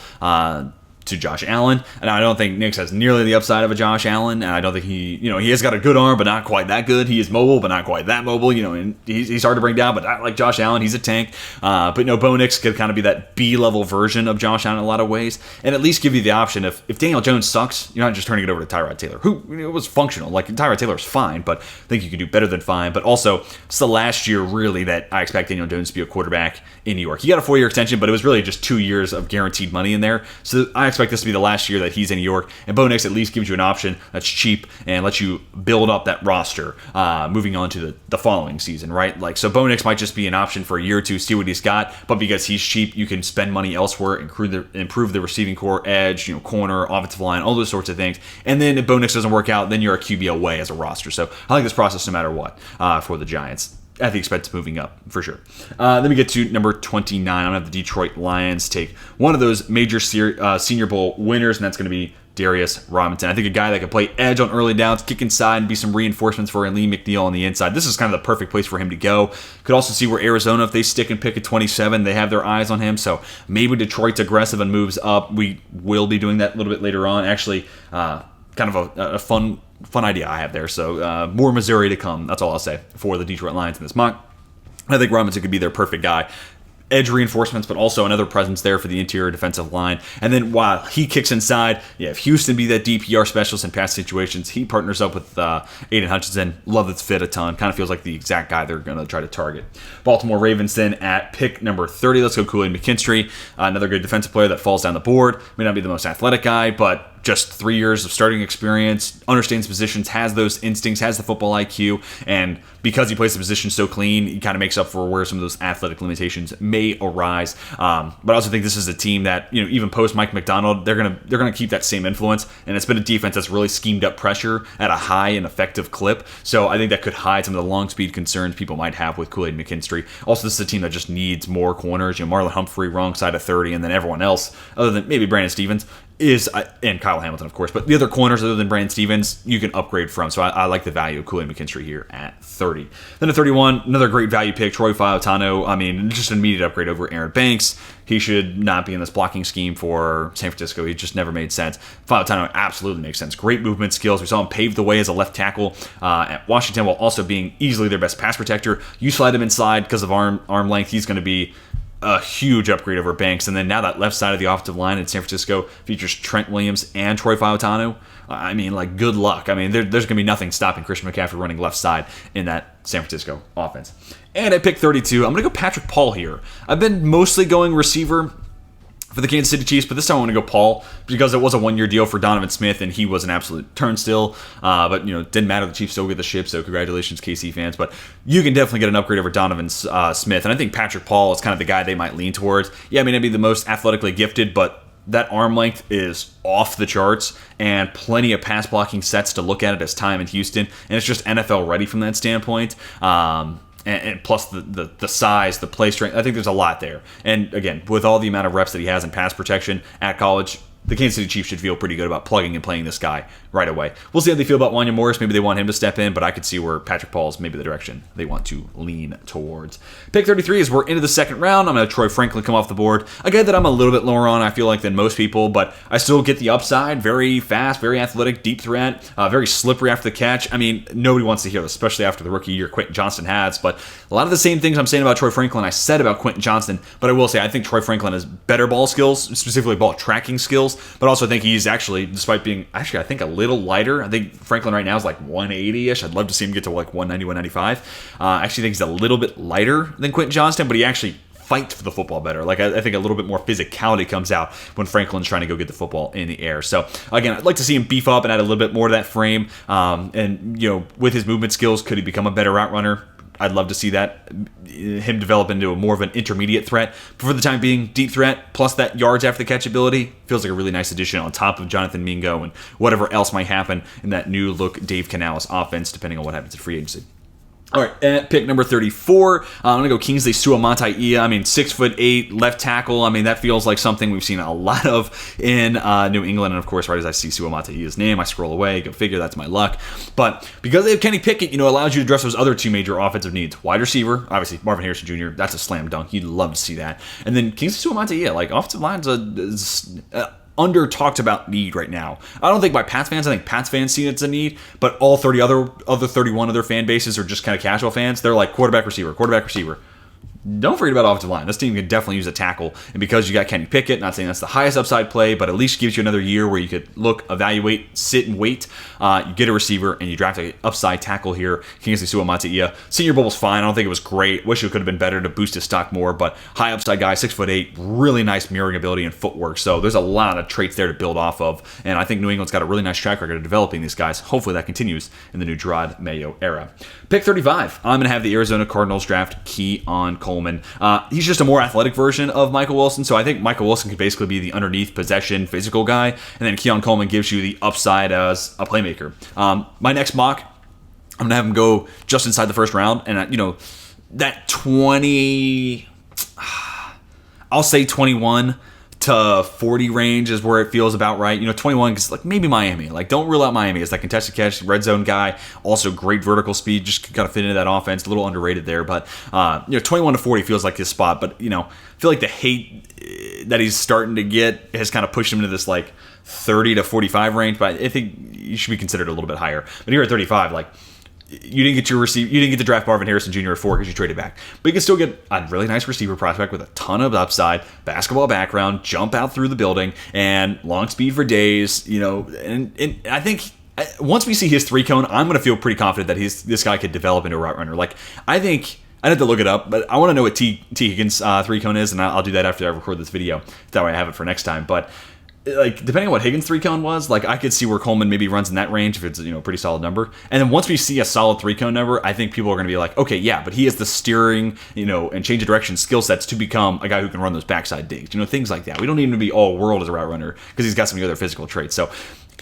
to Josh Allen. And I don't think Nix has nearly the upside of a Josh Allen. And I don't think he has got a good arm, but not quite that good. He is mobile, but not quite that mobile. And he's hard to bring down, but not like Josh Allen. He's a tank. But Bo Nix could kind of be that B-level version of Josh Allen in a lot of ways, and at least give you the option if Daniel Jones sucks, you're not just turning it over to Tyrod Taylor, who was functional. Like, Tyrod Taylor's fine, but I think you could do better than fine. But also, it's the last year really that I expect Daniel Jones to be a quarterback in New York. He got a 4-year extension, but it was really just 2 years of guaranteed money in there. So I expect this to be the last year that he's in New York, and Bo Nix at least gives you an option that's cheap and lets you build up that roster moving on to the following season, right? Like, so Bo Nix might just be an option for a year or two, see what he's got, but because he's cheap, you can spend money elsewhere, improve the receiving core, edge, corner, offensive line, all those sorts of things. And then if Bo Nix doesn't work out, then you're a QB away as a roster. So I like this process no matter what for the Giants at the expense of moving up, for sure. Then we get to number 29. I'm going to have the Detroit Lions take one of those major Senior Bowl winners, and that's going to be Darius Robinson. I think a guy that could play edge on early downs, kick inside, and be some reinforcements for Lee McNeil on the inside. This is kind of the perfect place for him to go. Could also see where Arizona, if they stick and pick at 27, they have their eyes on him. So maybe Detroit's aggressive and moves up. We will be doing that a little bit later on. Actually, kind of a fun idea I have there. So more Missouri to come. That's all I'll say for the Detroit Lions in this mock. I think Robinson could be their perfect guy. Edge reinforcements, but also another presence there for the interior defensive line. And then while he kicks inside, if Houston be that DPR specialist in pass situations, he partners up with Aiden Hutchinson. Love this fit a ton. Kind of feels like the exact guy they're going to try to target. Baltimore Ravens then at pick number 30. Let's go Kool-Aid McKinstry. Another good defensive player that falls down the board. May not be the most athletic guy, but just 3 years of starting experience, understands positions, has those instincts, has the football IQ, and because he plays the position so clean, he kind of makes up for where some of those athletic limitations may arise. But I also think this is a team that, even post Mike McDonald, they're gonna keep that same influence, and it's been a defense that's really schemed up pressure at a high and effective clip. So I think that could hide some of the long speed concerns people might have with Kool-Aid McKinstry. Also, this is a team that just needs more corners. Marlon Humphrey, wrong side of 30, and then everyone else, other than maybe Brandon Stevens, and Kyle Hamilton, of course, but the other corners other than Brandon Stevens, you can upgrade from. So I like the value of Kool-Aid McKinstry here at 30. Then at 31, another great value pick, Troy Fautanu. I mean, just an immediate upgrade over Aaron Banks. He should not be in this blocking scheme for San Francisco. He just never made sense. Fautanu absolutely makes sense. Great movement skills. We saw him pave the way as a left tackle at Washington while also being easily their best pass protector. You slide him inside because of arm length, he's going to be a huge upgrade over Banks. And then now that left side of the offensive line in San Francisco features Trent Williams and Troy Fautanu. I mean, like, good luck. I mean, there's going to be nothing stopping Christian McCaffrey running left side in that San Francisco offense. And at pick 32, I'm going to go Patrick Paul here. I've been mostly going receiver for the Kansas City Chiefs, but this time I want to go Paul because it was a 1-year deal for Donovan Smith, and he was an absolute turnstile. But didn't matter. The Chiefs still get the ship, so congratulations, KC fans. But you can definitely get an upgrade over Donovan Smith, and I think Patrick Paul is kind of the guy they might lean towards. Yeah, I mean, maybe the most athletically gifted, but that arm length is off the charts, and plenty of pass blocking sets to look at it as time in Houston, and it's just NFL ready from that standpoint. And plus the size, the play strength, I think there's a lot there. And again, with all the amount of reps that he has in pass protection at college, the Kansas City Chiefs should feel pretty good about plugging and playing this guy right away. We'll see how they feel about Wanya Morris. Maybe they want him to step in, but I could see where Patrick Paul is maybe the direction they want to lean towards. Pick 33 is we're into the second round. I'm going to Troy Franklin come off the board. A guy that I'm a little bit lower on, I feel like, than most people, but I still get the upside. Very fast, very athletic, deep threat, very slippery after the catch. I mean, nobody wants to hear this, especially after the rookie year Quentin Johnston has, but a lot of the same things I'm saying about Troy Franklin I said about Quentin Johnston, but I will say I think Troy Franklin has better ball skills, specifically ball tracking skills, but also I think he's actually, despite being I think a little lighter. I think Franklin right now is like 180-ish. I'd love to see him get to like 190, 195. I actually think he's a little bit lighter than Quentin Johnston, but he actually fight for the football better. Like I think a little bit more physicality comes out when Franklin's trying to go get the football in the air. So again, I'd like to see him beef up and add a little bit more to that frame. And with his movement skills, could he become a better route runner? I'd love to see that, him develop into a more of an intermediate threat. But for the time being, deep threat, plus that yards after the catch ability, feels like a really nice addition on top of Jonathan Mingo and whatever else might happen in that new look Dave Canales offense, depending on what happens at free agency. All right, at pick number 34, I'm going to go Kingsley Suamataia. I mean, 6'8", left tackle. I mean, that feels like something we've seen a lot of in New England. And of course, right as I see Suamataia's name, I scroll away, go figure, that's my luck. But because they have Kenny Pickett, allows you to address those other two major offensive needs. Wide receiver, obviously, Marvin Harrison Jr., that's a slam dunk. You'd love to see that. And then Kingsley Suamataia, like, offensive line's under talked about need right now. I don't think by Pats fans, I think Pats fans see it's a need, but all 30 other 31 other fan bases are just kind of casual fans. They're like quarterback receiver. Don't forget about offensive line. This team can definitely use a tackle. And because you got Kenny Pickett, not saying that's the highest upside play, but at least gives you another year where you could look, evaluate, sit, and wait. You get a receiver, and you draft an upside tackle here. Kingsley Suamataia. Senior Bowl was fine. I don't think it was great. Wish it could have been better to boost his stock more, but high upside guy, 6'8", really nice mirroring ability and footwork. So there's a lot of traits there to build off of. And I think New England's got a really nice track record of developing these guys. Hopefully that continues in the new Gerard Mayo era. Pick 35. I'm going to have the Arizona Cardinals draft Keon Coleman. He's just a more athletic version of Michael Wilson, so I think Michael Wilson could basically be the underneath possession physical guy, and then Keon Coleman gives you the upside as a playmaker. My next mock, I'm going to have him go just inside the first round, and that 20, I'll say 21 to 40 range is where it feels about right. 21 because like maybe Miami. Like don't rule out Miami as that contested catch, red zone guy. Also great vertical speed. Just got to fit into that offense. A little underrated there, but 21 to 40 feels like his spot. But I feel like the hate that he's starting to get has kind of pushed him into this like 30 to 45 range. But I think you should be considered a little bit higher. But here at 35, like. You didn't get to draft Marvin Harrison Jr. at 4 because you traded back. But you can still get a really nice receiver prospect with a ton of upside, basketball background, jump out through the building, and long speed for days. And I think once we see his 3-cone, I'm going to feel pretty confident that this guy could develop into a route runner. Like I think. I'd have to look it up, but I want to know what T. Higgins' 3-cone is, and I'll do that after I record this video. That way I have it for next time. But like depending on what Higgins' 3-cone was, like I could see where Coleman maybe runs in that range if it's a pretty solid number. And then once we see a solid 3-cone number, I think people are going to be like, okay, yeah, but he has the steering, and change of direction skill sets to become a guy who can run those backside digs, things like that. We don't need him to be all world as a route runner because he's got some other physical traits. So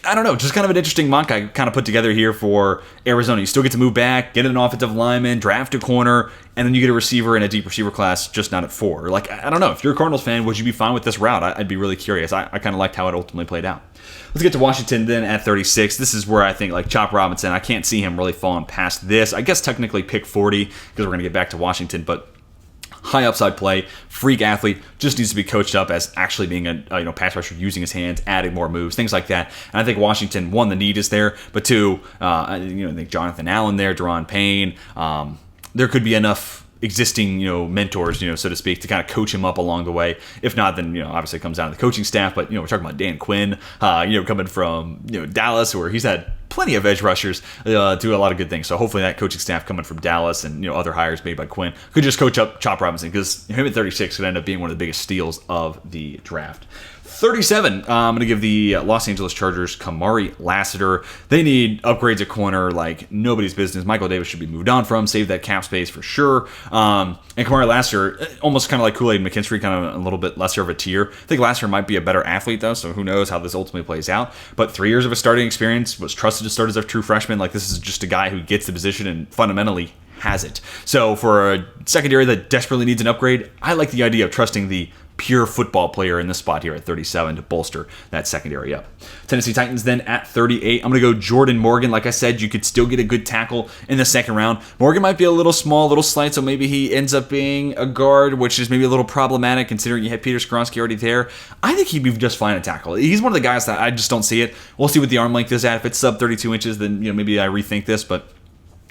I don't know, just kind of an interesting mock I kind of put together here for Arizona. You still get to move back, get an offensive lineman, draft a corner, and then you get a receiver in a deep receiver class, just not at 4. Like, I don't know, if you're a Cardinals fan, would you be fine with this route? I'd be really curious. I kind of liked how it ultimately played out. Let's get to Washington then at 36. This is where I think, like, Chop Robinson, I can't see him really falling past this. I guess technically pick 40 because we're going to get back to Washington, but high upside play, freak athlete, just needs to be coached up as actually being a pass rusher, using his hands, adding more moves, things like that. And I think Washington, one, the need is there, but two, I think Jonathan Allen there, Deron Payne, there could be enough existing, mentors, so to speak, to kind of coach him up along the way. If not, then, obviously it comes down to the coaching staff, but, we're talking about Dan Quinn, coming from, Dallas, where he's had plenty of edge rushers do a lot of good things. So hopefully that coaching staff coming from Dallas and other hires made by Quinn could just coach up Chop Robinson, because him at 36 could end up being one of the biggest steals of the draft. 37, I'm going to give the Los Angeles Chargers Kamari Lassiter. They need upgrades at corner like nobody's business. Michael Davis should be moved on from, save that cap space for sure. And Kamari Lassiter, almost kind of like Kool-Aid McKinstry, kind of a little bit lesser of a tier. I think Lassiter might be a better athlete though, so who knows how this ultimately plays out. But 3 years of a starting experience, was trusted to start as a true freshman. Like, this is just a guy who gets the position and fundamentally has it. So for a secondary that desperately needs an upgrade, I like the idea of trusting the pure football player in this spot here at 37 to bolster that secondary up. Tennessee Titans then at 38. I'm going to go Jordan Morgan. Like I said, you could still get a good tackle in the second round. Morgan might be a little small, a little slight, so maybe he ends up being a guard, which is maybe a little problematic considering you had Peter Skoronski already there. I think he'd be just fine at tackle. He's one of the guys that I just don't see it. We'll see what the arm length is at. If it's sub 32 inches, then maybe I rethink this, but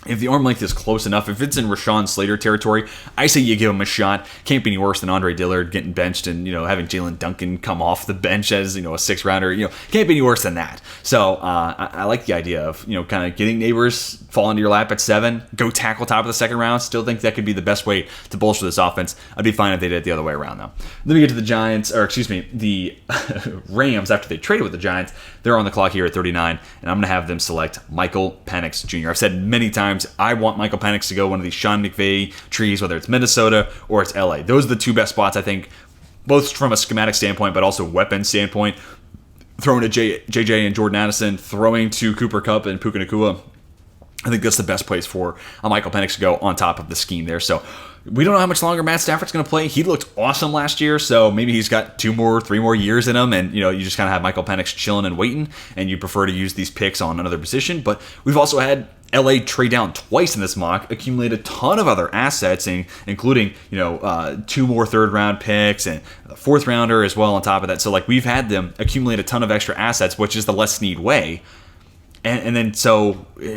If the arm length is close enough, if it's in Rashawn Slater territory, I say you give him a shot. Can't be any worse than Andre Dillard getting benched and, having Jalen Duncan come off the bench as, a 6th-rounder. Can't be any worse than that. So I like the idea of, kind of getting Neighbors, fall into your lap at 7, go tackle top of the 2nd round. Still think that could be the best way to bolster this offense. I'd be fine if they did it the other way around, though. Then we get to the Rams after they traded with the Giants. They're on the clock here at 39, and I'm going to have them select Michael Penix Jr. I've said many times, I want Michael Penix to go one of these Sean McVay trees, whether it's Minnesota or it's LA. Those are the 2 best spots, I think, both from a schematic standpoint, but also weapon standpoint. Throwing to JJ and Jordan Addison, throwing to Cooper Kupp and Puka Nacua. I think that's the best place for a Michael Penix to go on top of the scheme there. So we don't know how much longer Matt Stafford's going to play. He looked awesome last year, so maybe he's got 2 more, 3 more years in him, and you just kind of have Michael Penix chilling and waiting, and you prefer to use these picks on another position. But we've also had LA trade down twice in this mock, accumulate a ton of other assets, including 2 more 3rd-round picks and a 4th-rounder as well on top of that. So we've had them accumulate a ton of extra assets, which is the less Snead way. And then, so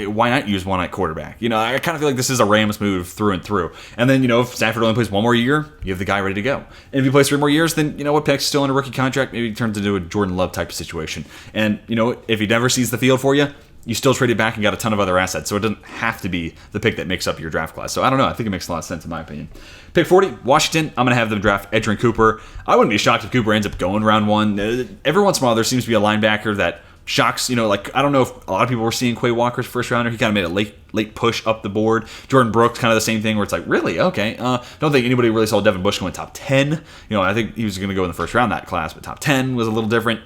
why not use one at quarterback? I kind of feel like this is a Rams move through and through. And then, if Stafford only plays 1 more year, you have the guy ready to go. And if he plays 3 more years, then, Penix still in a rookie contract, maybe it turns into a Jordan Love type of situation. And, if he never sees the field for you, you still trade it back and got a ton of other assets. So it doesn't have to be the pick that makes up your draft class. So I don't know. I think it makes a lot of sense in my opinion. Pick 40, Washington. I'm going to have them draft Edgerrin Cooper. I wouldn't be shocked if Cooper ends up going round 1. Every once in a while, there seems to be a linebacker that shocks, I don't know if a lot of people were seeing Quay Walker's 1st-rounder. He kind of made a late push up the board. Jordan Brooks, kind of the same thing where it's really? Okay. Don't think anybody really saw Devin Bush going top 10. I think he was going to go in the 1st round that class, but top 10 was a little different.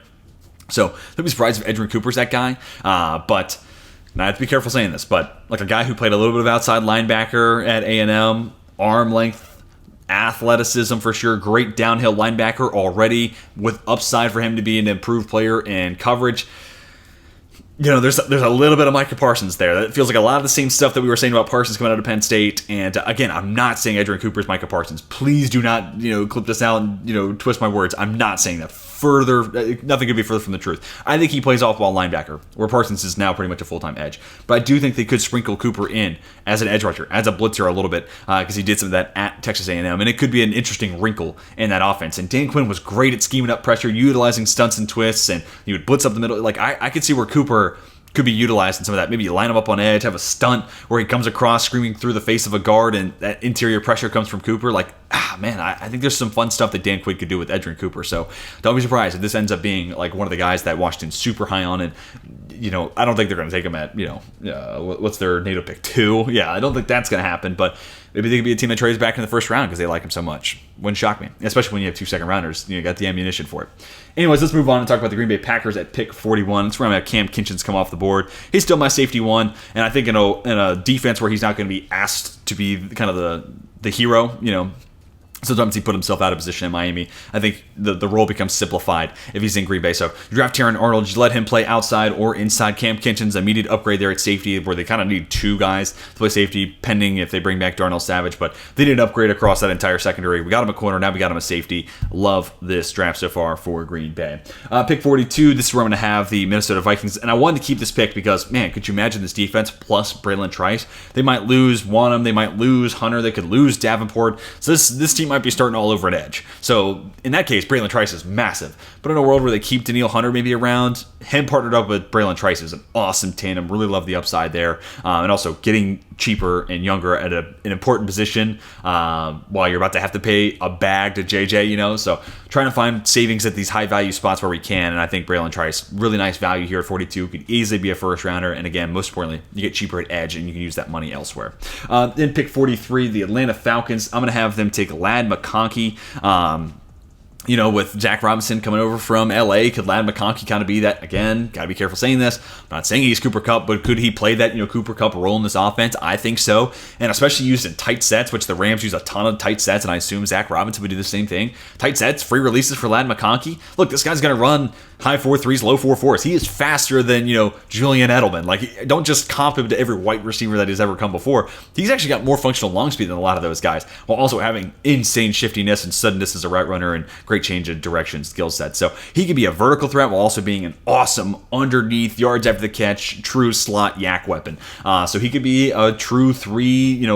So I'd be surprised if Edgerrin Cooper's that guy. But now I have to be careful saying this, but a guy who played a little bit of outside linebacker at A&M, arm length, athleticism for sure, great downhill linebacker already with upside for him to be an improved player in coverage. There's a little bit of Micah Parsons there. That feels like a lot of the same stuff that we were saying about Parsons coming out of Penn State. And again, I'm not saying Edgerrin Cooper is Micah Parsons. Please do not, clip this out and, twist my words. I'm not saying that. Nothing could be further from the truth. I think he plays off-ball linebacker, where Parsons is now pretty much a full-time edge. But I do think they could sprinkle Cooper in as an edge rusher, as a blitzer a little bit, because he did some of that at Texas A&M, and it could be an interesting wrinkle in that offense. And Dan Quinn was great at scheming up pressure, utilizing stunts and twists, and he would blitz up the middle. I could see where Cooper could be utilized in some of that. Maybe you line him up on edge, have a stunt where he comes across screaming through the face of a guard, and that interior pressure comes from Cooper. I think there's some fun stuff that Dan Quinn could do with Edgerrin Cooper. So don't be surprised if this ends up being one of the guys that Washington's super high on. And I don't think they're going to take him at what's their NATO pick, 2. Yeah, I don't think that's going to happen. But maybe they could be a team that trades back in the 1st round because they like him so much. Wouldn't shock me, especially when you have 2 2nd-rounders. You got the ammunition for it. Anyways, let's move on and talk about the Green Bay Packers at pick 41. That's where I'm going to have Cam Kinchens come off the board. He's still my safety 1, and I think in a defense where he's not going to be asked to be kind of the hero, Sometimes he put himself out of position in Miami. I think the role becomes simplified if he's in Green Bay. So you draft Terron Arnold, you let him play outside or inside. Cam Kinchens, immediate upgrade there at safety, where they kind of need 2 guys to play safety, pending if they bring back Darnell Savage. But they did an upgrade across that entire secondary. We got him a corner, now we got him a safety. Love this draft so far for Green Bay. Pick 42, this is where I'm going to have the Minnesota Vikings. And I wanted to keep this pick because, man, could you imagine this defense plus Braylon Trice? They might lose Wanham, they might lose Hunter, they could lose Davenport. So this team might be starting all over an edge. So in that case, Braylon Trice is massive. But in a world where they keep Danielle Hunter maybe around, him partnered up with Braylon Trice is an awesome tandem. Really love the upside there. And also getting cheaper and younger at an important position while you're about to have to pay a bag to JJ, So trying to find savings at these high value spots where we can. And I think Braylon Trice, really nice value here at 42, could easily be a 1st rounder. And again, most importantly, you get cheaper at edge and you can use that money elsewhere. Then pick 43, the Atlanta Falcons. I'm going to have them take Ladd McConkey. With Zach Robinson coming over from LA, could Ladd McConkey kind of be that? Again, got to be careful saying this. I'm not saying he's Cooper Kupp, but could he play that, Cooper Kupp role in this offense? I think so. And especially used in tight sets, which the Rams use a ton of tight sets, and I assume Zach Robinson would do the same thing. Tight sets, free releases for Ladd McConkey. Look, this guy's going to run high 4.3s, low 4.4s. He is faster than, Julian Edelman. Don't just comp him to every white receiver that has ever come before. He's actually got more functional long speed than a lot of those guys, while also having insane shiftiness and suddenness as a route runner and great change of direction skill set. So he could be a vertical threat while also being an awesome underneath yards after the catch, true slot yak weapon. So he could be a true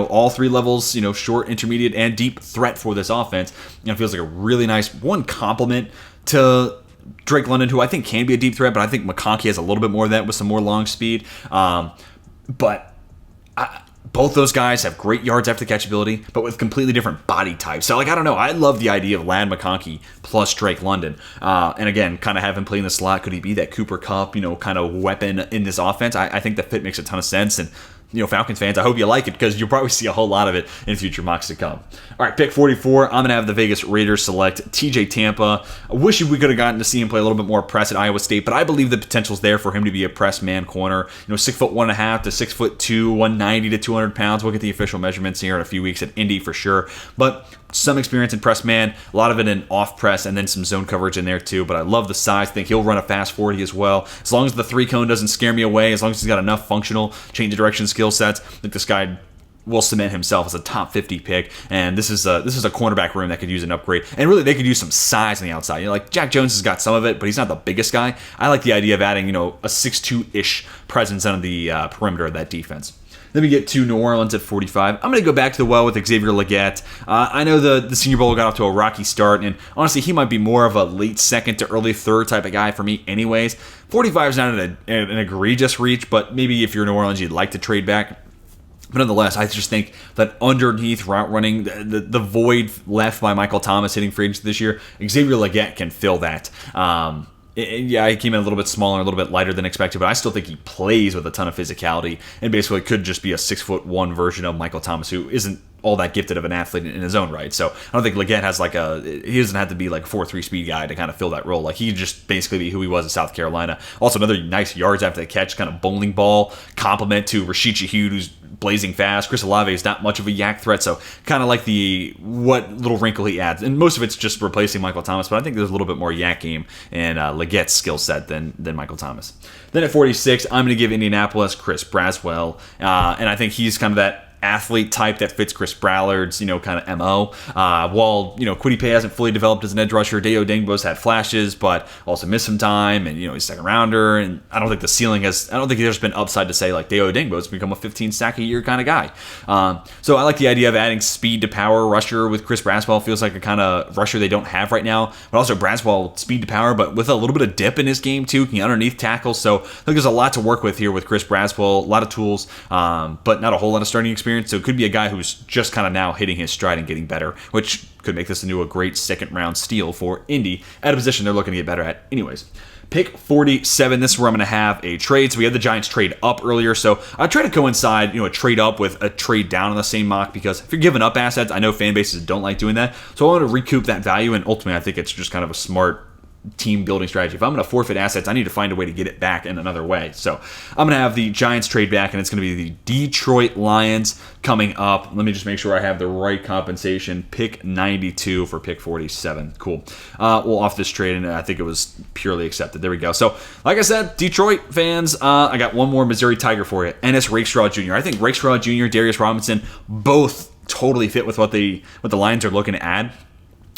all three levels, short, intermediate, and deep threat for this offense. It feels like a really nice complement to Drake London, who I think can be a deep threat, but I think McConkey has a little bit more of that with some more long speed. Both those guys have great yards after the catch ability, but with completely different body types. So, I don't know. I love the idea of Ladd McConkey plus Drake London. And again, kind of have him play in the slot. Could he be that Cooper Kupp, kind of weapon in this offense? I think the fit makes a ton of sense. And Falcons fans, I hope you like it because you'll probably see a whole lot of it in future mocks to come. All right, pick 44. I'm going to have the Vegas Raiders select TJ Tampa. I wish we could have gotten to see him play a little bit more press at Iowa State, but I believe the potential's there for him to be a press man corner. 6'1.5" to 6'2", 190 to 200 pounds. We'll get the official measurements here in a few weeks at Indy for sure. But some experience in press man, a lot of it in off press, and then some zone coverage in there too. But I love the size. I think he'll run a fast 40 as well. As long as the 3-cone doesn't scare me away, as long as he's got enough functional change of direction skill sets, I think this guy will cement himself as a top 50 pick. And this is a cornerback room that could use an upgrade. And really, they could use some size on the outside. Like Jack Jones has got some of it, but he's not the biggest guy. I like the idea of adding, a 6'2"-ish presence on the perimeter of that defense. Then we get to New Orleans at 45. I'm going to go back to the well with Xavier Legette. I know the Senior Bowl got off to a rocky start, and honestly, he might be more of a late second to early third type of guy for me anyways. 45 is not an egregious reach, but maybe if you're New Orleans, you'd like to trade back. But nonetheless, I just think that underneath route running, the void left by Michael Thomas hitting free agency this year, Xavier Legette can fill that. He came in a little bit smaller, a little bit lighter than expected, but I still think he plays with a ton of physicality and basically could just be a 6'1" version of Michael Thomas, who isn't all that gifted of an athlete in his own right. So I don't think Legette has he doesn't have to be like a 4.3 speed guy to kind of fill that role. Like he just basically be who he was at South Carolina. Also another nice yards after the catch, kind of bowling ball compliment to Rashid Shaheed, who's blazing fast. Chris Olave is not much of a yak threat, so kind of like what little wrinkle he adds. And most of it's just replacing Michael Thomas, but I think there's a little bit more yak game and Legette's skill set than Michael Thomas. Then at 46, I'm going to give Indianapolis Chris Braswell, and I think he's kind of that athlete type that fits Chris Ballard's, kind of MO. While, Kwity Paye hasn't fully developed as an edge rusher, Dayo Dingbo's had flashes, but also missed some time, and, he's a second rounder, and I don't think there's been upside to say, like, Dayo Dingbo's become a 15-sack-a-year kind of guy. So I like the idea of adding speed to power rusher with Chris Braswell. Feels like a kind of rusher they don't have right now, but also Braswell speed to power, but with a little bit of dip in his game, too, can underneath tackles, so I think there's a lot to work with here with Chris Braswell, a lot of tools, but not a whole lot of starting experience. So it could be a guy who's just kind of now hitting his stride and getting better, which could make this into a great second-round steal for Indy at a position they're looking to get better at anyways. Pick 47, this is where I'm going to have a trade. So we had the Giants trade up earlier, so I try to coincide, a trade up with a trade down on the same mock, because if you're giving up assets, I know fan bases don't like doing that, so I want to recoup that value, and ultimately I think it's just kind of a smart team building strategy. If I'm going to forfeit assets, I need to find a way to get it back in another way. So I'm going to have the Giants trade back, and it's going to be the Detroit Lions coming up. Let me just make sure I have the right compensation. Pick 92 for pick 47. Cool. We'll off this trade, and I think it was purely accepted. There we go. So like I said, Detroit fans, I got one more Missouri Tiger for you. Ennis Rakestraw Jr. I think Rakestraw Jr., Darius Robinson, both totally fit with what the Lions are looking to add.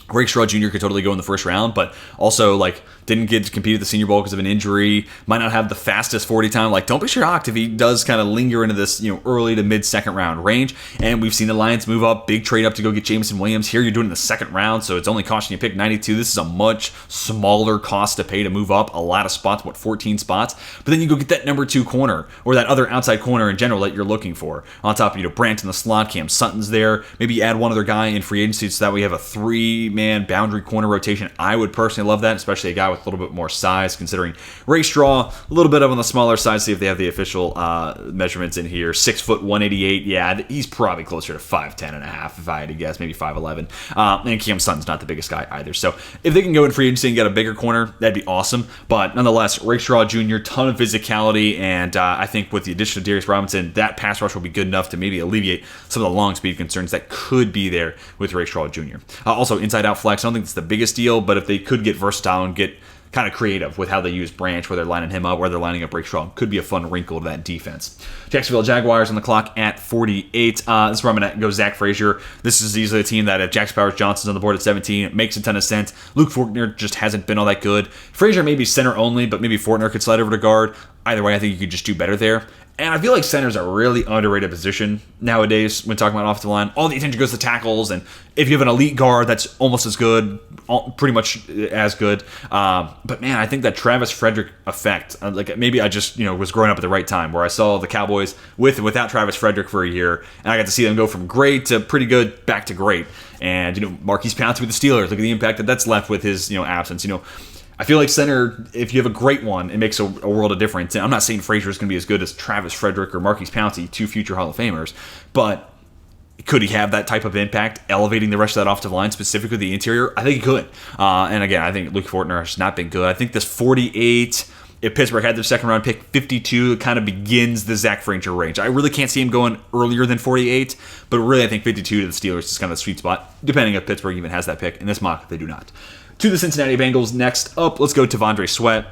Rakestraw Jr. could totally go in the first round, but also didn't get to compete at the Senior Bowl because of an injury, might not have the fastest 40 time. Don't be shocked if he does kind of linger into this, early to mid second round range. And we've seen the Lions move up, big trade up to go get Jameson Williams. Here you're doing it in the second round, so it's only costing you pick 92. This is a much smaller cost to pay to move up a lot of spots, 14 spots. But then you go get that number 2 corner, or that other outside corner in general that you're looking for. On top of, Brant in the slot, Cam Sutton's there. Maybe you add one other guy in free agency so that we have a 3-man boundary corner rotation. I would personally love that, especially a guy with a little bit more size, considering Rakestraw, a little bit on the smaller side. See if they have the official measurements in here. 6 foot 188. Yeah, he's probably closer to 5'10 and a half, if I had to guess, maybe 5'11. And Cam Sutton's not the biggest guy either. So if they can go in free agency and get a bigger corner, that'd be awesome. But nonetheless, Rakestraw Jr., ton of physicality, and I think with the addition of Darius Robinson, that pass rush will be good enough to maybe alleviate some of the long speed concerns that could be there with Rakestraw Jr. Also, inside out flex, I don't think it's the biggest deal, but if they could get versatile and get kind of creative with how they use Branch, where they're lining him up, where they're lining up Blake Strong. Could be a fun wrinkle to that defense. Jacksonville Jaguars on the clock at 48. This is where I'm going to go Zach Frazier. This is easily a team that if Jax Powers-Johnson's on the board at 17, it makes a ton of sense. Luke Fortner just hasn't been all that good. Frazier may be center only, but maybe Fortner could slide over to guard. Either way, I think you could just do better there. And I feel like center's a really underrated position nowadays when talking about offensive line. All the attention goes to tackles, and if you have an elite guard that's almost as good, pretty much as good. But man, I think that Travis Frederick effect, like maybe I just was growing up at the right time where I saw the Cowboys with and without Travis Frederick for a year, and I got to see them go from great to pretty good back to great. And Marquise Pouncey with the Steelers, look at the impact that's left with his absence. I feel like center, if you have a great one, it makes a world of difference. And I'm not saying Frazier is going to be as good as Travis Frederick or Marquise Pouncey, two future Hall of Famers, but could he have that type of impact, elevating the rest of that offensive line, specifically the interior? I think he could. And again, I think Luke Fortner has not been good. I think this 48, if Pittsburgh had their second round pick, 52, it kind of begins the Zach Frazier range. I really can't see him going earlier than 48, but really I think 52 to the Steelers is kind of the sweet spot, depending if Pittsburgh even has that pick. In this mock, they do not. To the Cincinnati Bengals. Next up, let's go T'Vondre Sweat.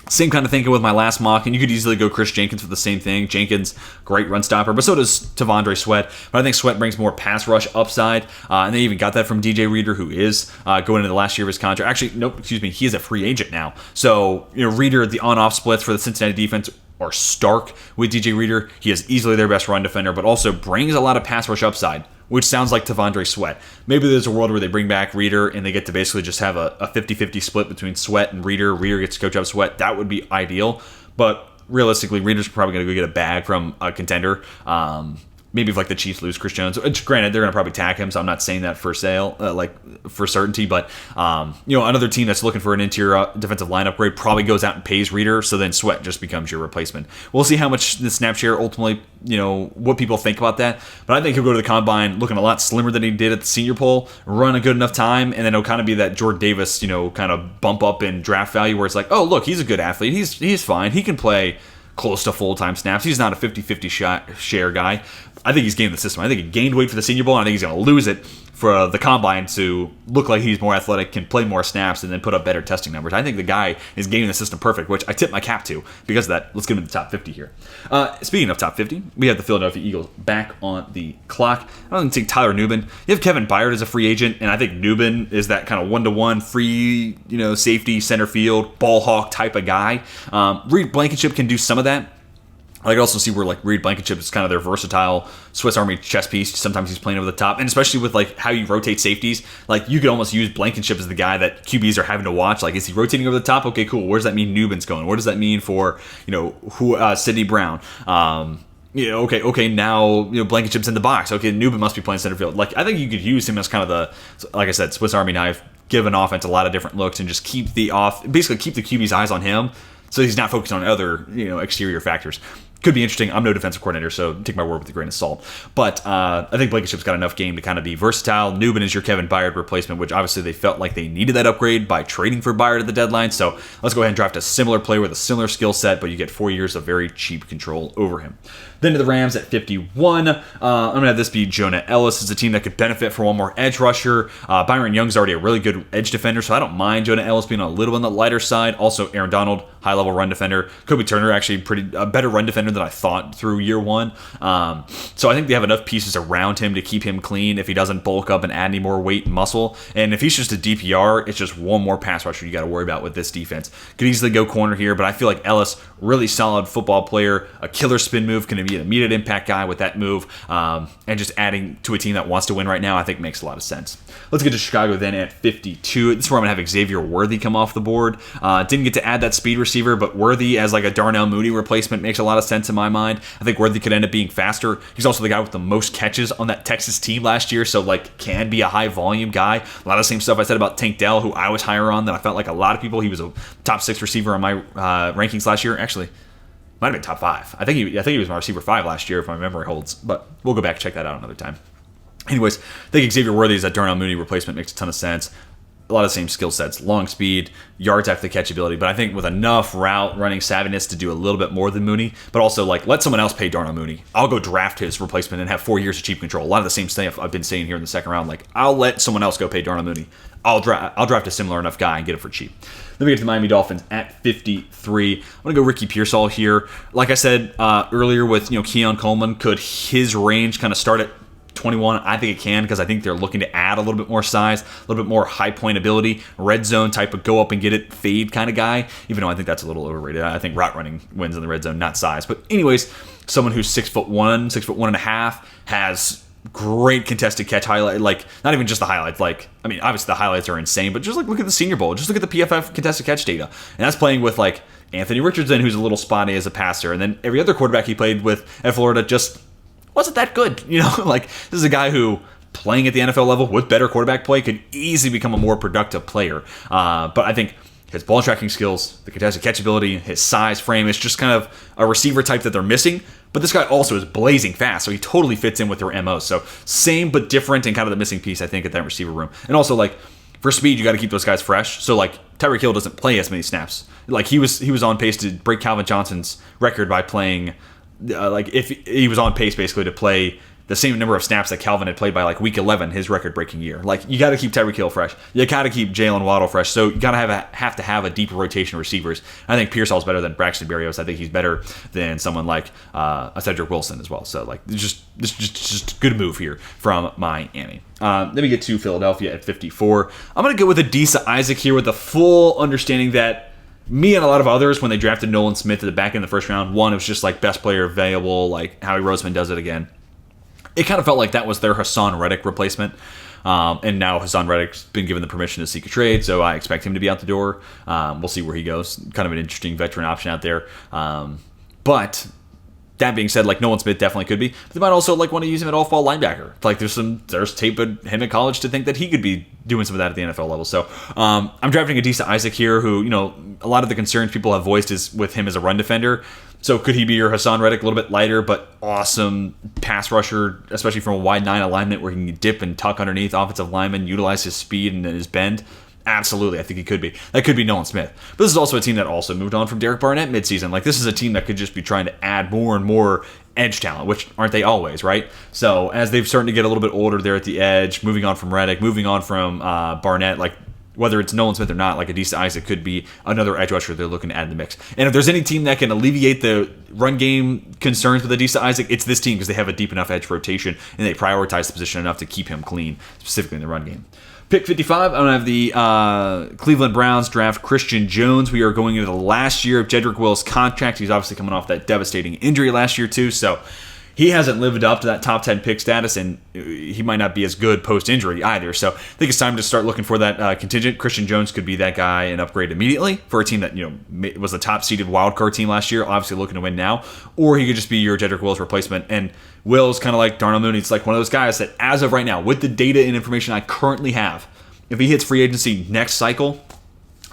Same kind of thinking with my last mock, and you could easily go Chris Jenkins for the same thing. Jenkins, great run stopper, but so does T'Vondre Sweat. But I think Sweat brings more pass rush upside, and they even got that from DJ Reader, who is going into the last year of his contract. Actually, nope, excuse me, he is a free agent now. So, Reader, the on-off splits for the Cincinnati defense are stark with DJ Reader. He is easily their best run defender, but also brings a lot of pass rush upside, which sounds like T'Vondre Sweat. Maybe there's a world where they bring back Reader and they get to basically just have a 50-50 split between Sweat and Reader. Reader gets to coach up Sweat. That would be ideal. But realistically, Reader's probably going to go get a bag from a contender. Maybe if like the Chiefs lose Chris Jones. Granted, they're going to probably tag him, so I'm not saying that for for certainty. But another team that's looking for an interior defensive line upgrade probably goes out and pays Reader, so then Sweat just becomes your replacement. We'll see how much the snap share ultimately, what people think about that. But I think he'll go to the combine looking a lot slimmer than he did at the Senior Bowl, run a good enough time, and then it'll kind of be that Jordan Davis, kind of bump up in draft value where it's like, oh look, he's a good athlete, he's fine, he can play close to full-time snaps. He's not a 50-50 share guy. I think he's gained the system. I think he gained weight for the Senior Bowl, and I think he's going to lose it for the combine to look like he's more athletic, can play more snaps, and then put up better testing numbers. I think the guy is gaining the system perfect, which I tip my cap to because of that. Let's get him in the top 50 here. Speaking of top 50, we have the Philadelphia Eagles back on the clock. I don't think Tyler Nubin. You have Kevin Byard as a free agent, and I think Nubin is that kind of one-to-one free, safety, center field, ball hawk type of guy. Reed Blankenship can do some of that. I can also see where Reed Blankenship is kind of their versatile Swiss Army chess piece. Sometimes he's playing over the top, and especially with how you rotate safeties, you could almost use Blankenship as the guy that QBs are having to watch. Is he rotating over the top? Okay, cool. Where does that mean Nubin's going? What does that mean for Sidney Brown? Okay, now Blankenship's in the box. Okay, Nubin must be playing center field. I think you could use him as kind of the, like I said, Swiss Army knife. Give an offense a lot of different looks and just keep the QB's eyes on him, so he's not focused on other exterior factors. Could be interesting. I'm no defensive coordinator, so take my word with a grain of salt. But I think Blankenship's got enough game to kind of be versatile. Nubin is your Kevin Byard replacement, which obviously they felt like they needed that upgrade by trading for Byard at the deadline. So let's go ahead and draft a similar player with a similar skill set, but you get 4 years of very cheap control over him. Then to the Rams at 51. I'm going to have this be Jonah Ellis. It's a team that could benefit from one more edge rusher. Byron Young's already a really good edge defender, so I don't mind Jonah Ellis being a little on the lighter side. Also, Aaron Donald, high-level run defender. Kobe Turner, actually a better run defender than I thought through year one. So I think they have enough pieces around him to keep him clean if he doesn't bulk up and add any more weight and muscle. And if he's just a DPR, it's just one more pass rusher you got to worry about with this defense. Could easily go corner here, but I feel like Ellis, really solid football player, a killer spin move, can be an immediate impact guy with that move, and just adding to a team that wants to win right now, I think makes a lot of sense. Let's get to Chicago then at 52. This is where I'm going to have Xavier Worthy come off the board. Didn't get to add that speed receiver, but Worthy as a Darnell Mooney replacement makes a lot of sense in my mind. I think Worthy could end up being faster. He's also the guy with the most catches on that Texas team last year, so can be a high volume guy. A lot of the same stuff I said about Tank Dell, who I was higher on than I felt like a lot of people. He was a top 6 receiver on my rankings last year. Actually, might have been top 5. I think he was my receiver 5 last year if my memory holds, but we'll go back and check that out another time. Anyways, I think Xavier Worthy as that Darnell Mooney replacement makes a ton of sense. a lot of the same skill sets, long speed, yards after the catch ability, but I think with enough route running savviness to do a little bit more than Mooney, but also like let someone else pay Darnell Mooney. I'll go draft his replacement and have 4 years of cheap control. A lot of the same stuff I've been saying here in the second round. Like I'll let someone else go pay Darnell Mooney. I'll draft a similar enough guy and get it for cheap. Then we get to the Miami Dolphins at 53. I'm going to go Ricky Pearsall here. Like I said earlier with Keon Coleman, could his range kind of start at 21? I think it can, because I think they're looking to add a little bit more size, a little bit more high point ability, red zone type of go up and get it fade kind of guy, even though I think that's a little overrated. I think route running wins in the red zone, not size. But anyways, someone who's 6'1", 6'1.5", has great contested catch highlight, like not even just the highlights, like I mean obviously the highlights are insane, but just like look at the Senior Bowl, just look at the PFF contested catch data, and that's playing with like Anthony Richardson, who's a little spotty as a passer, and then every other quarterback he played with at Florida just wasn't that good. Like this is a guy who, playing at the NFL level with better quarterback play, could easily become a more productive player. But I think his ball tracking skills, the contested catch ability, his size, frame, is just kind of a receiver type that they're missing. But this guy also is blazing fast, so he totally fits in with their MO. So same but different, and kind of the missing piece, I think, at that receiver room. And also, like, for speed, you got to keep those guys fresh. So, like, Tyreek Hill doesn't play as many snaps. Like, he was on pace to break Calvin Johnson's record by playing... if he was on pace basically to play the same number of snaps that Calvin had played by like week 11, his record-breaking year. Like you got to keep Tyreek Hill fresh, you got to keep Jalen Waddle fresh. So you got to have to have a deeper rotation of receivers. I think Pearsall's better than Braxton Berrios. I think he's better than someone like a Cedric Wilson as well. So like just good move here from Miami. Then we get to Philadelphia at 54. I'm gonna go with Adisa Isaac here with the full understanding that me and a lot of others, when they drafted Nolan Smith at the back end of the first round, one, it was just like best player available, like Howie Roseman does it again. It kind of felt like that was their Hassan Reddick replacement. And now Hassan Reddick's been given the permission to seek a trade, so I expect him to be out the door. We'll see where he goes. Kind of an interesting veteran option out there. But that being said, like Nolan Smith definitely could be. But they might also like want to use him at all-fall linebacker. Like there's tape of him in college to think that he could be doing some of that at the NFL level. So I'm drafting Adisa Isaac here, who a lot of the concerns people have voiced is with him as a run defender. So could he be your Hassan Reddick, a little bit lighter but awesome pass rusher, especially from a wide 9 alignment where he can dip and tuck underneath offensive linemen, utilize his speed and his bend? Absolutely, I think he could be. That could be Nolan Smith. But this is also a team that also moved on from Derek Barnett midseason. Like, this is a team that could just be trying to add more and more edge talent, which aren't they always, right? So as they've started to get a little bit older there at the edge, moving on from Reddick, moving on from Barnett, like whether it's Nolan Smith or not, like Adisa Isaac could be another edge rusher they're looking to add in the mix. And if there's any team that can alleviate the run game concerns with Adisa Isaac, it's this team, because they have a deep enough edge rotation and they prioritize the position enough to keep him clean, specifically in the run game. Pick 55, I'm going to have the Cleveland Browns draft Christian Jones. We are going into the last year of Jedrick Wills' contract. He's obviously coming off that devastating injury last year too, so he hasn't lived up to that top 10 pick status, and he might not be as good post-injury either. So I think it's time to start looking for that contingent. Christian Jones could be that guy and upgrade immediately for a team that was the top-seeded wildcard team last year, obviously looking to win now. Or he could just be your Jedrick Wills replacement. And Wills, kind of like Darnell Mooney, it's like one of those guys that as of right now, with the data and information I currently have, if he hits free agency next cycle,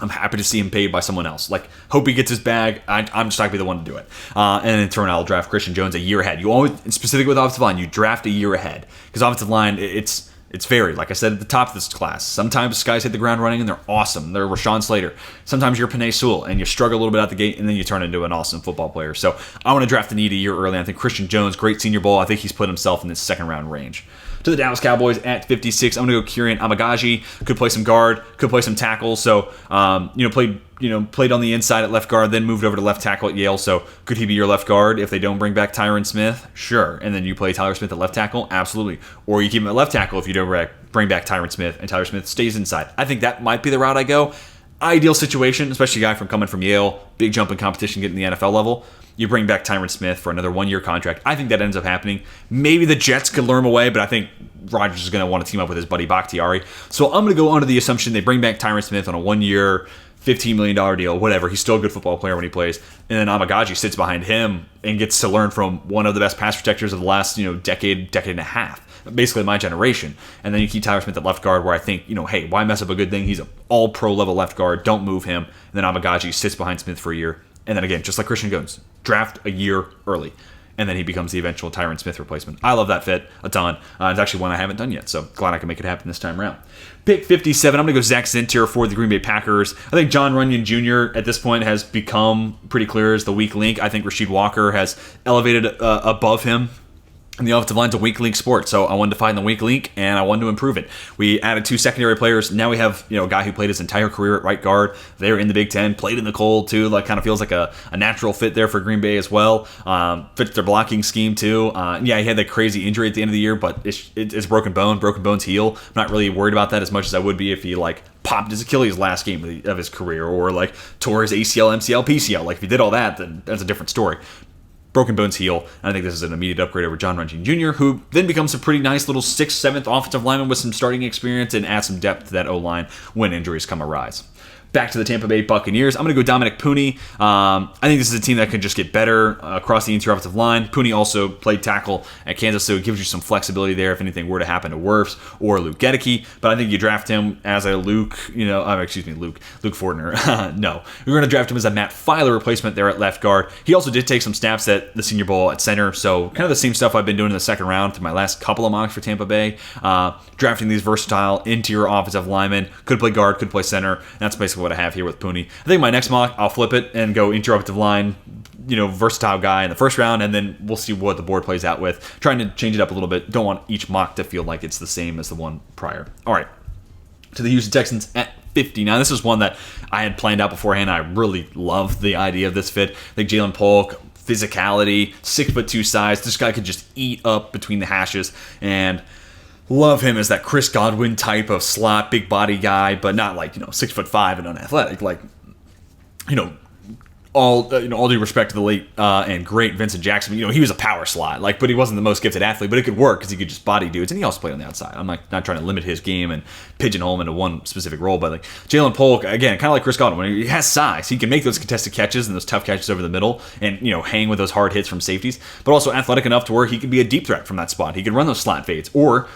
I'm happy to see him paid by someone else. Like, hope he gets his bag. I'm just not going to be the one to do it. And in turn, I'll draft Christian Jones a year ahead. You always, specifically with offensive line, you draft a year ahead. Because offensive line, it's varied. Like I said at the top of this class, sometimes guys hit the ground running and they're awesome. They're Rashawn Slater. Sometimes you're Penei Sewell and you struggle a little bit out the gate and then you turn into an awesome football player. So I want to draft the need a year early. I think Christian Jones, great Senior Bowl. I think he's put himself in this second round range. To the Dallas Cowboys at 56, I'm going to go Kieran Amagaji. Could play some guard, could play some tackle. So, played on the inside at left guard, then moved over to left tackle at Yale. So, could he be your left guard if they don't bring back Tyron Smith? Sure. And then you play Tyler Smith at left tackle? Absolutely. Or you keep him at left tackle if you don't bring back Tyron Smith and Tyler Smith stays inside. I think that might be the route I go. Ideal situation, especially a guy coming from Yale, big jump in competition, getting the NFL level. You bring back Tyron Smith for another 1-year contract. I think that ends up happening. Maybe the Jets could lure him away, but I think Rodgers is going to want to team up with his buddy Bakhtiari. So I'm going to go under the assumption they bring back Tyron Smith on a 1-year, $15 million deal, whatever. He's still a good football player when he plays. And then Amagaji sits behind him and gets to learn from one of the best pass protectors of the last decade and a half. Basically my generation. And then you keep Tyler Smith at left guard, where I think, hey, why mess up a good thing? He's an all-pro level left guard. Don't move him. And then Amagaji sits behind Smith for a year. And then again, just like Christian Jones, draft a year early. and then he becomes the eventual Tyron Smith replacement. I love that fit a ton. It's actually one I haven't done yet, so glad I can make it happen this time around. Pick 57, I'm going to go Zach Zinter for the Green Bay Packers. I think John Runyon Jr. at this point has become pretty clear as the weak link. I think Rasheed Walker has elevated above him. And the offensive line's a weak link sport, so I wanted to find the weak link, and I wanted to improve it. We added 2 secondary players. Now we have a guy who played his entire career at right guard. They're in the Big Ten, played in the cold too. Like kind of feels like a natural fit there for Green Bay as well. Fits their blocking scheme too. Yeah, he had that crazy injury at the end of the year, but it's broken bone. Broken bones heal. I'm not really worried about that as much as I would be if he popped his Achilles last game of his career, or tore his ACL, MCL, PCL. If he did all that, then that's a different story. Broken bones heal, and I think this is an immediate upgrade over John Runyon Jr., who then becomes a pretty nice little 6th, 7th offensive lineman with some starting experience and adds some depth to that O-line when injuries come arise. Back to the Tampa Bay Buccaneers. I'm going to go Dominic Pooney. I think this is a team that can just get better across the interior offensive line. Pooney also played tackle at Kansas, so it gives you some flexibility there if anything were to happen to Wirfs or Luke Gedeke. But I think you draft him as a Luke Fortner. No, we're going to draft him as a Matt Filer replacement there at left guard. He also did take some snaps at the Senior Bowl at center, so kind of the same stuff I've been doing in the second round to my last couple of mocks for Tampa Bay. Drafting these versatile interior offensive linemen. Could play guard, could play center. And that's basically what I have here with Pooney. I think my next mock, I'll flip it and go interior offensive line, versatile guy in the first round, and then we'll see what the board plays out with. Trying to change it up a little bit. Don't want each mock to feel like it's the same as the one prior. All right, to the Houston Texans at 50. Now, this is one that I had planned out beforehand. I really love the idea of this fit. I think Jalen Polk, physicality, 6'2" size. This guy could just eat up between the hashes, and love him as that Chris Godwin type of slot, big body guy, but not 6'5" and unathletic. All due respect to the late and great Vincent Jackson, he was a power slot, but he wasn't the most gifted athlete, but it could work because he could just body dudes, and he also played on the outside. I'm not trying to limit his game and pigeonhole him into one specific role, but Jalen Polk, again, kind of like Chris Godwin, when he has size, he can make those contested catches and those tough catches over the middle, and hang with those hard hits from safeties, but also athletic enough to where he could be a deep threat from that spot. He could run those slant fades, or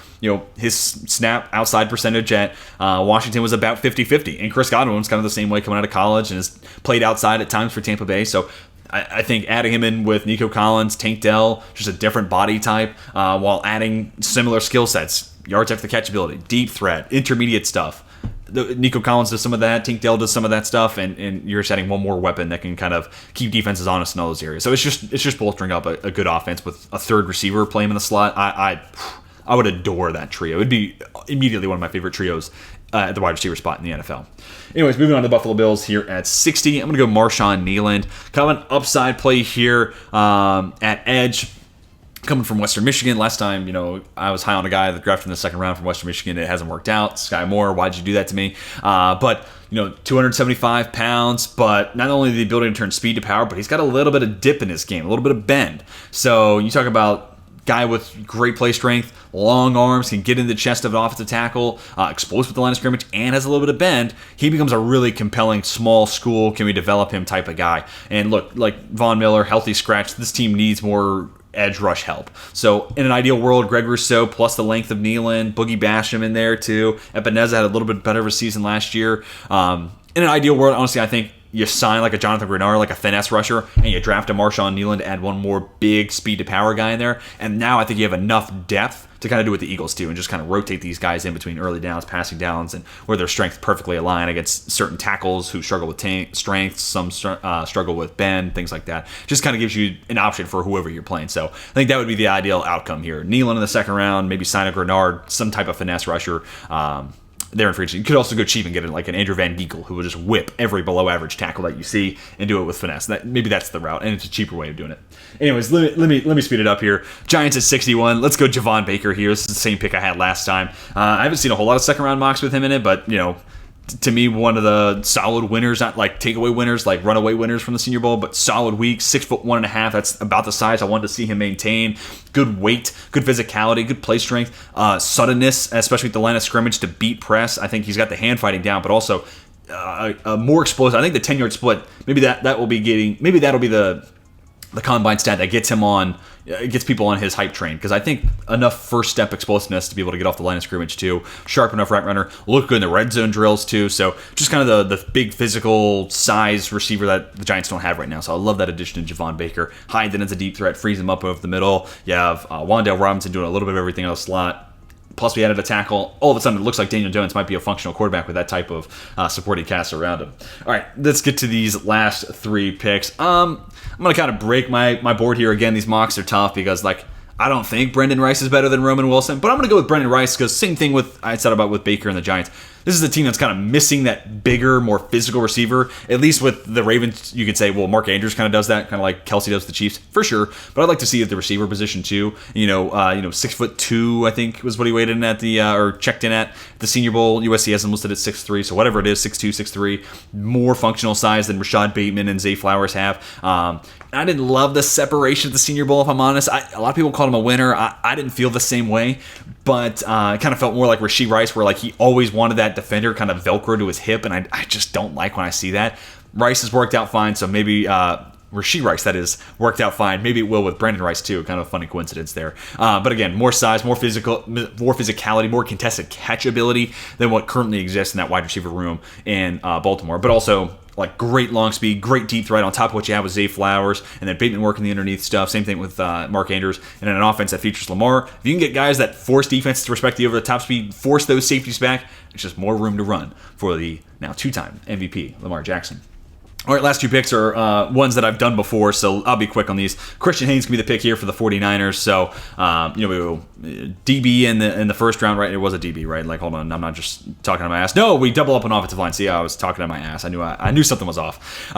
his snap outside percentage at Washington was about 50-50, and Chris Godwin was kind of the same way coming out of college and has played outside at times for Tampa Bay. So I think adding him in with Nico Collins, Tank Dell, just a different body type, while adding similar skill sets, yards after the catch ability, deep threat, intermediate stuff. Nico Collins does some of that, Tank Dell does some of that stuff, and you're just adding one more weapon that can kind of keep defenses honest in all those areas. So it's just bolstering up a good offense with a third receiver playing in the slot. I would adore that trio. It would be immediately one of my favorite trios at the wide receiver spot in the NFL. Anyways, moving on to the Buffalo Bills here at 60. I'm going to go Marshawn Kneeland. Kind of an upside play here at edge. Coming from Western Michigan. Last time, I was high on a guy that drafted in the second round from Western Michigan. It hasn't worked out. Sky Moore, why'd you do that to me? But 275 pounds, but not only the ability to turn speed to power, but he's got a little bit of dip in his game, a little bit of bend. So you talk about guy with great play strength, long arms, can get in the chest of an offensive tackle, explosive with the line of scrimmage, and has a little bit of bend. He becomes a really compelling small school, can we develop him type of guy. And look, like Von Miller, healthy scratch, this team needs more edge rush help. So in an ideal world, Greg Rousseau plus the length of Kneeland, Boogie Basham in there too. Epineza had a little bit better of a season last year. In an ideal world, honestly, I think you sign a Jonathan Grenard, a finesse rusher, and you draft a Marshawn Kneeland to add one more big speed to power guy in there. And now I think you have enough depth to kind of do what the Eagles do and just kind of rotate these guys in between early downs, passing downs, and where their strengths perfectly align against certain tackles who struggle with strength, some struggle with bend, things like that. Just kind of gives you an option for whoever you're playing. So I think that would be the ideal outcome here. Kneeland in the second round, maybe sign a Grenard, some type of finesse rusher. There in free agency. You could also go cheap and get an Andrew Van Ginkel, who will just whip every below average tackle that you see and do it with finesse. Maybe that's the route, and it's a cheaper way of doing it. Anyways, let me speed it up here. Giants at 61. Let's go Javon Baker here. This is the same pick I had last time. I haven't seen a whole lot of second round mocks with him in it, but to me, one of the solid winners, not takeaway winners, runaway winners from the Senior Bowl, but solid week, 6'1.5". That's about the size I wanted to see him maintain. Good weight, good physicality, good play strength, suddenness, especially at the line of scrimmage to beat press. I think he's got the hand fighting down, but also more explosive. I think the 10-yard split, maybe that'll be the the combine stat that gets him on, gets people on his hype train. Because I think enough first step explosiveness to be able to get off the line of scrimmage too. Sharp enough route runner, look good in the red zone drills too. So just kind of the big physical size receiver that the Giants don't have right now. So I love that addition to Javon Baker. Hyde then as a deep threat, frees him up over the middle. You have Wan'Dale Robinson doing a little bit of everything in the slot. Plus, we added a tackle. All of a sudden, it looks like Daniel Jones might be a functional quarterback with that type of supporting cast around him. All right, let's get to these last 3 picks. I'm going to kind of break my board here. Again, these mocks are tough because, like, I don't think Brendan Rice is better than Roman Wilson, but I'm going to go with Brendan Rice because same thing I said about with Baker and the Giants. This is a team that's kind of missing that bigger, more physical receiver. At least with the Ravens, you could say, well, Mark Andrews kind of does that, kind of like Kelsey does the Chiefs, for sure. But I'd like to see at the receiver position too. 6'2", I think was what he weighed in at or checked in at the Senior Bowl. USC has him listed at 6'3", so whatever it is, 6'2", 6'3", more functional size than Rashad Bateman and Zay Flowers have. I didn't love the separation at the Senior Bowl, if I'm honest. A lot of people called him a winner. I didn't feel the same way, but it kind of felt more like Rashee Rice, where like he always wanted that defender kind of Velcro to his hip, and I just don't like when I see that. Rice has worked out fine, so maybe Rashee Rice, that is, worked out fine. Maybe it will with Brandon Rice too. Kind of a funny coincidence there. But again, more size, more physicality, more contested catch ability than what currently exists in that wide receiver room in Baltimore. But also, like, great long speed, great deep threat on top of what you have with Zay Flowers, and then Bateman working the underneath stuff. Same thing with Mark Andrews, and then an offense that features Lamar. If you can get guys that force defenses to respect the over-the-top speed, force those safeties back, it's just more room to run for the now 2-time MVP, Lamar Jackson. All right, last 2 picks are ones that I've done before, so I'll be quick on these. Christian Haynes can be the pick here for the 49ers. So, DB in the first round, right? It was a DB, right? Like, hold on, I'm not just talking on my ass. No, we double up on offensive line. See, I was talking on my ass. I knew something was off.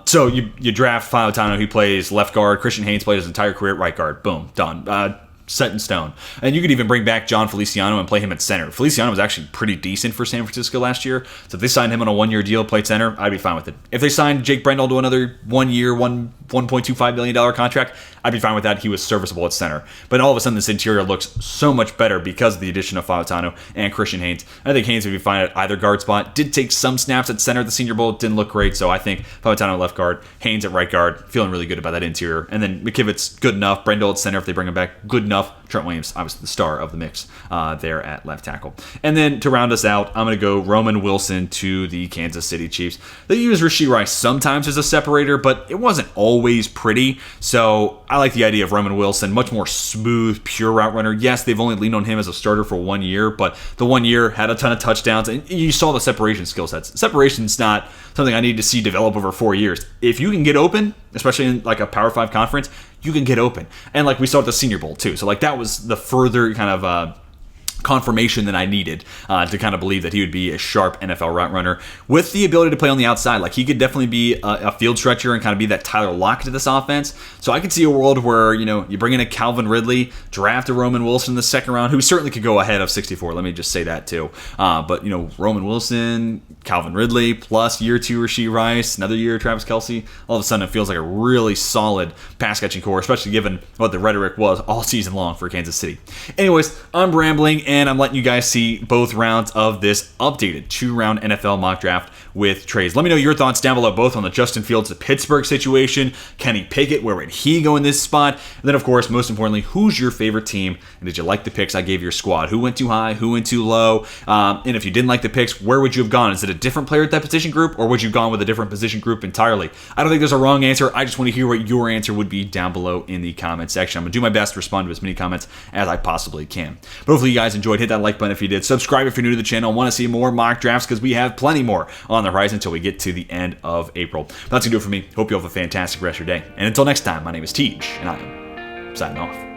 So you draft Fautano. He plays left guard. Christian Haynes played his entire career at right guard. Boom, done. Set in stone. And you could even bring back John Feliciano and play him at center. Feliciano was actually pretty decent for San Francisco last year. So if they signed him on a 1-year deal, played center, I'd be fine with it. If they signed Jake Brendel to another 1 year, $1.25 million contract, I'd be fine with that. He was serviceable at center. But all of a sudden, this interior looks so much better because of the addition of Fautano and Christian Haynes. I think Haynes would be fine at either guard spot. Did take some snaps at center at the Senior Bowl. Didn't look great. So I think Fautano at left guard, Haynes at right guard. Feeling really good about that interior. And then McKivitz, good enough. Brendel at center if they bring him back, good enough. Trent Williams, obviously the star of the mix there at left tackle. And then to round us out, I'm going to go Roman Wilson to the Kansas City Chiefs. They use Rashee Rice sometimes as a separator, but it wasn't always pretty. So I like the idea of Roman Wilson, much more smooth, pure route runner. Yes, they've only leaned on him as a starter for 1 year, but the 1 year had a ton of touchdowns, and you saw the separation skill sets. Separation's not something I need to see develop over 4 years. If you can get open, especially in like a Power 5 conference, you can get open. And like we saw at the Senior Bowl too. So like that was the further kind of confirmation that I needed to kind of believe that he would be a sharp NFL route runner with the ability to play on the outside. Like he could definitely be a field stretcher and kind of be that Tyler Lockett to this offense. So I could see a world where, you bring in a Calvin Ridley, draft a Roman Wilson in the second round, who certainly could go ahead of 64. Let me just say that too. But Roman Wilson, Calvin Ridley, plus year 2 Rashee Rice, another year Travis Kelce. All of a sudden it feels like a really solid pass catching core, especially given what the rhetoric was all season long for Kansas City. Anyways, I'm rambling, and I'm letting you guys see both rounds of this updated 2-round NFL mock draft with trades. Let me know your thoughts down below, both on the Justin Fields to Pittsburgh situation, Kenny Pickett, where would he go in this spot? And then, of course, most importantly, who's your favorite team? And did you like the picks I gave your squad? Who went too high? Who went too low? And if you didn't like the picks, where would you have gone? Is it a different player at that position group, or would you have gone with a different position group entirely? I don't think there's a wrong answer. I just want to hear what your answer would be down below in the comment section. I'm going to do my best to respond to as many comments as I possibly can. But hopefully you guys enjoyed. Hit that like button if you did. Subscribe if you're new to the channel and want to see more mock drafts, because we have plenty more on the horizon until we get to the end of April. But that's going to do it for me. Hope you have a fantastic rest of your day. And until next time, my name is Tej, and I am signing off.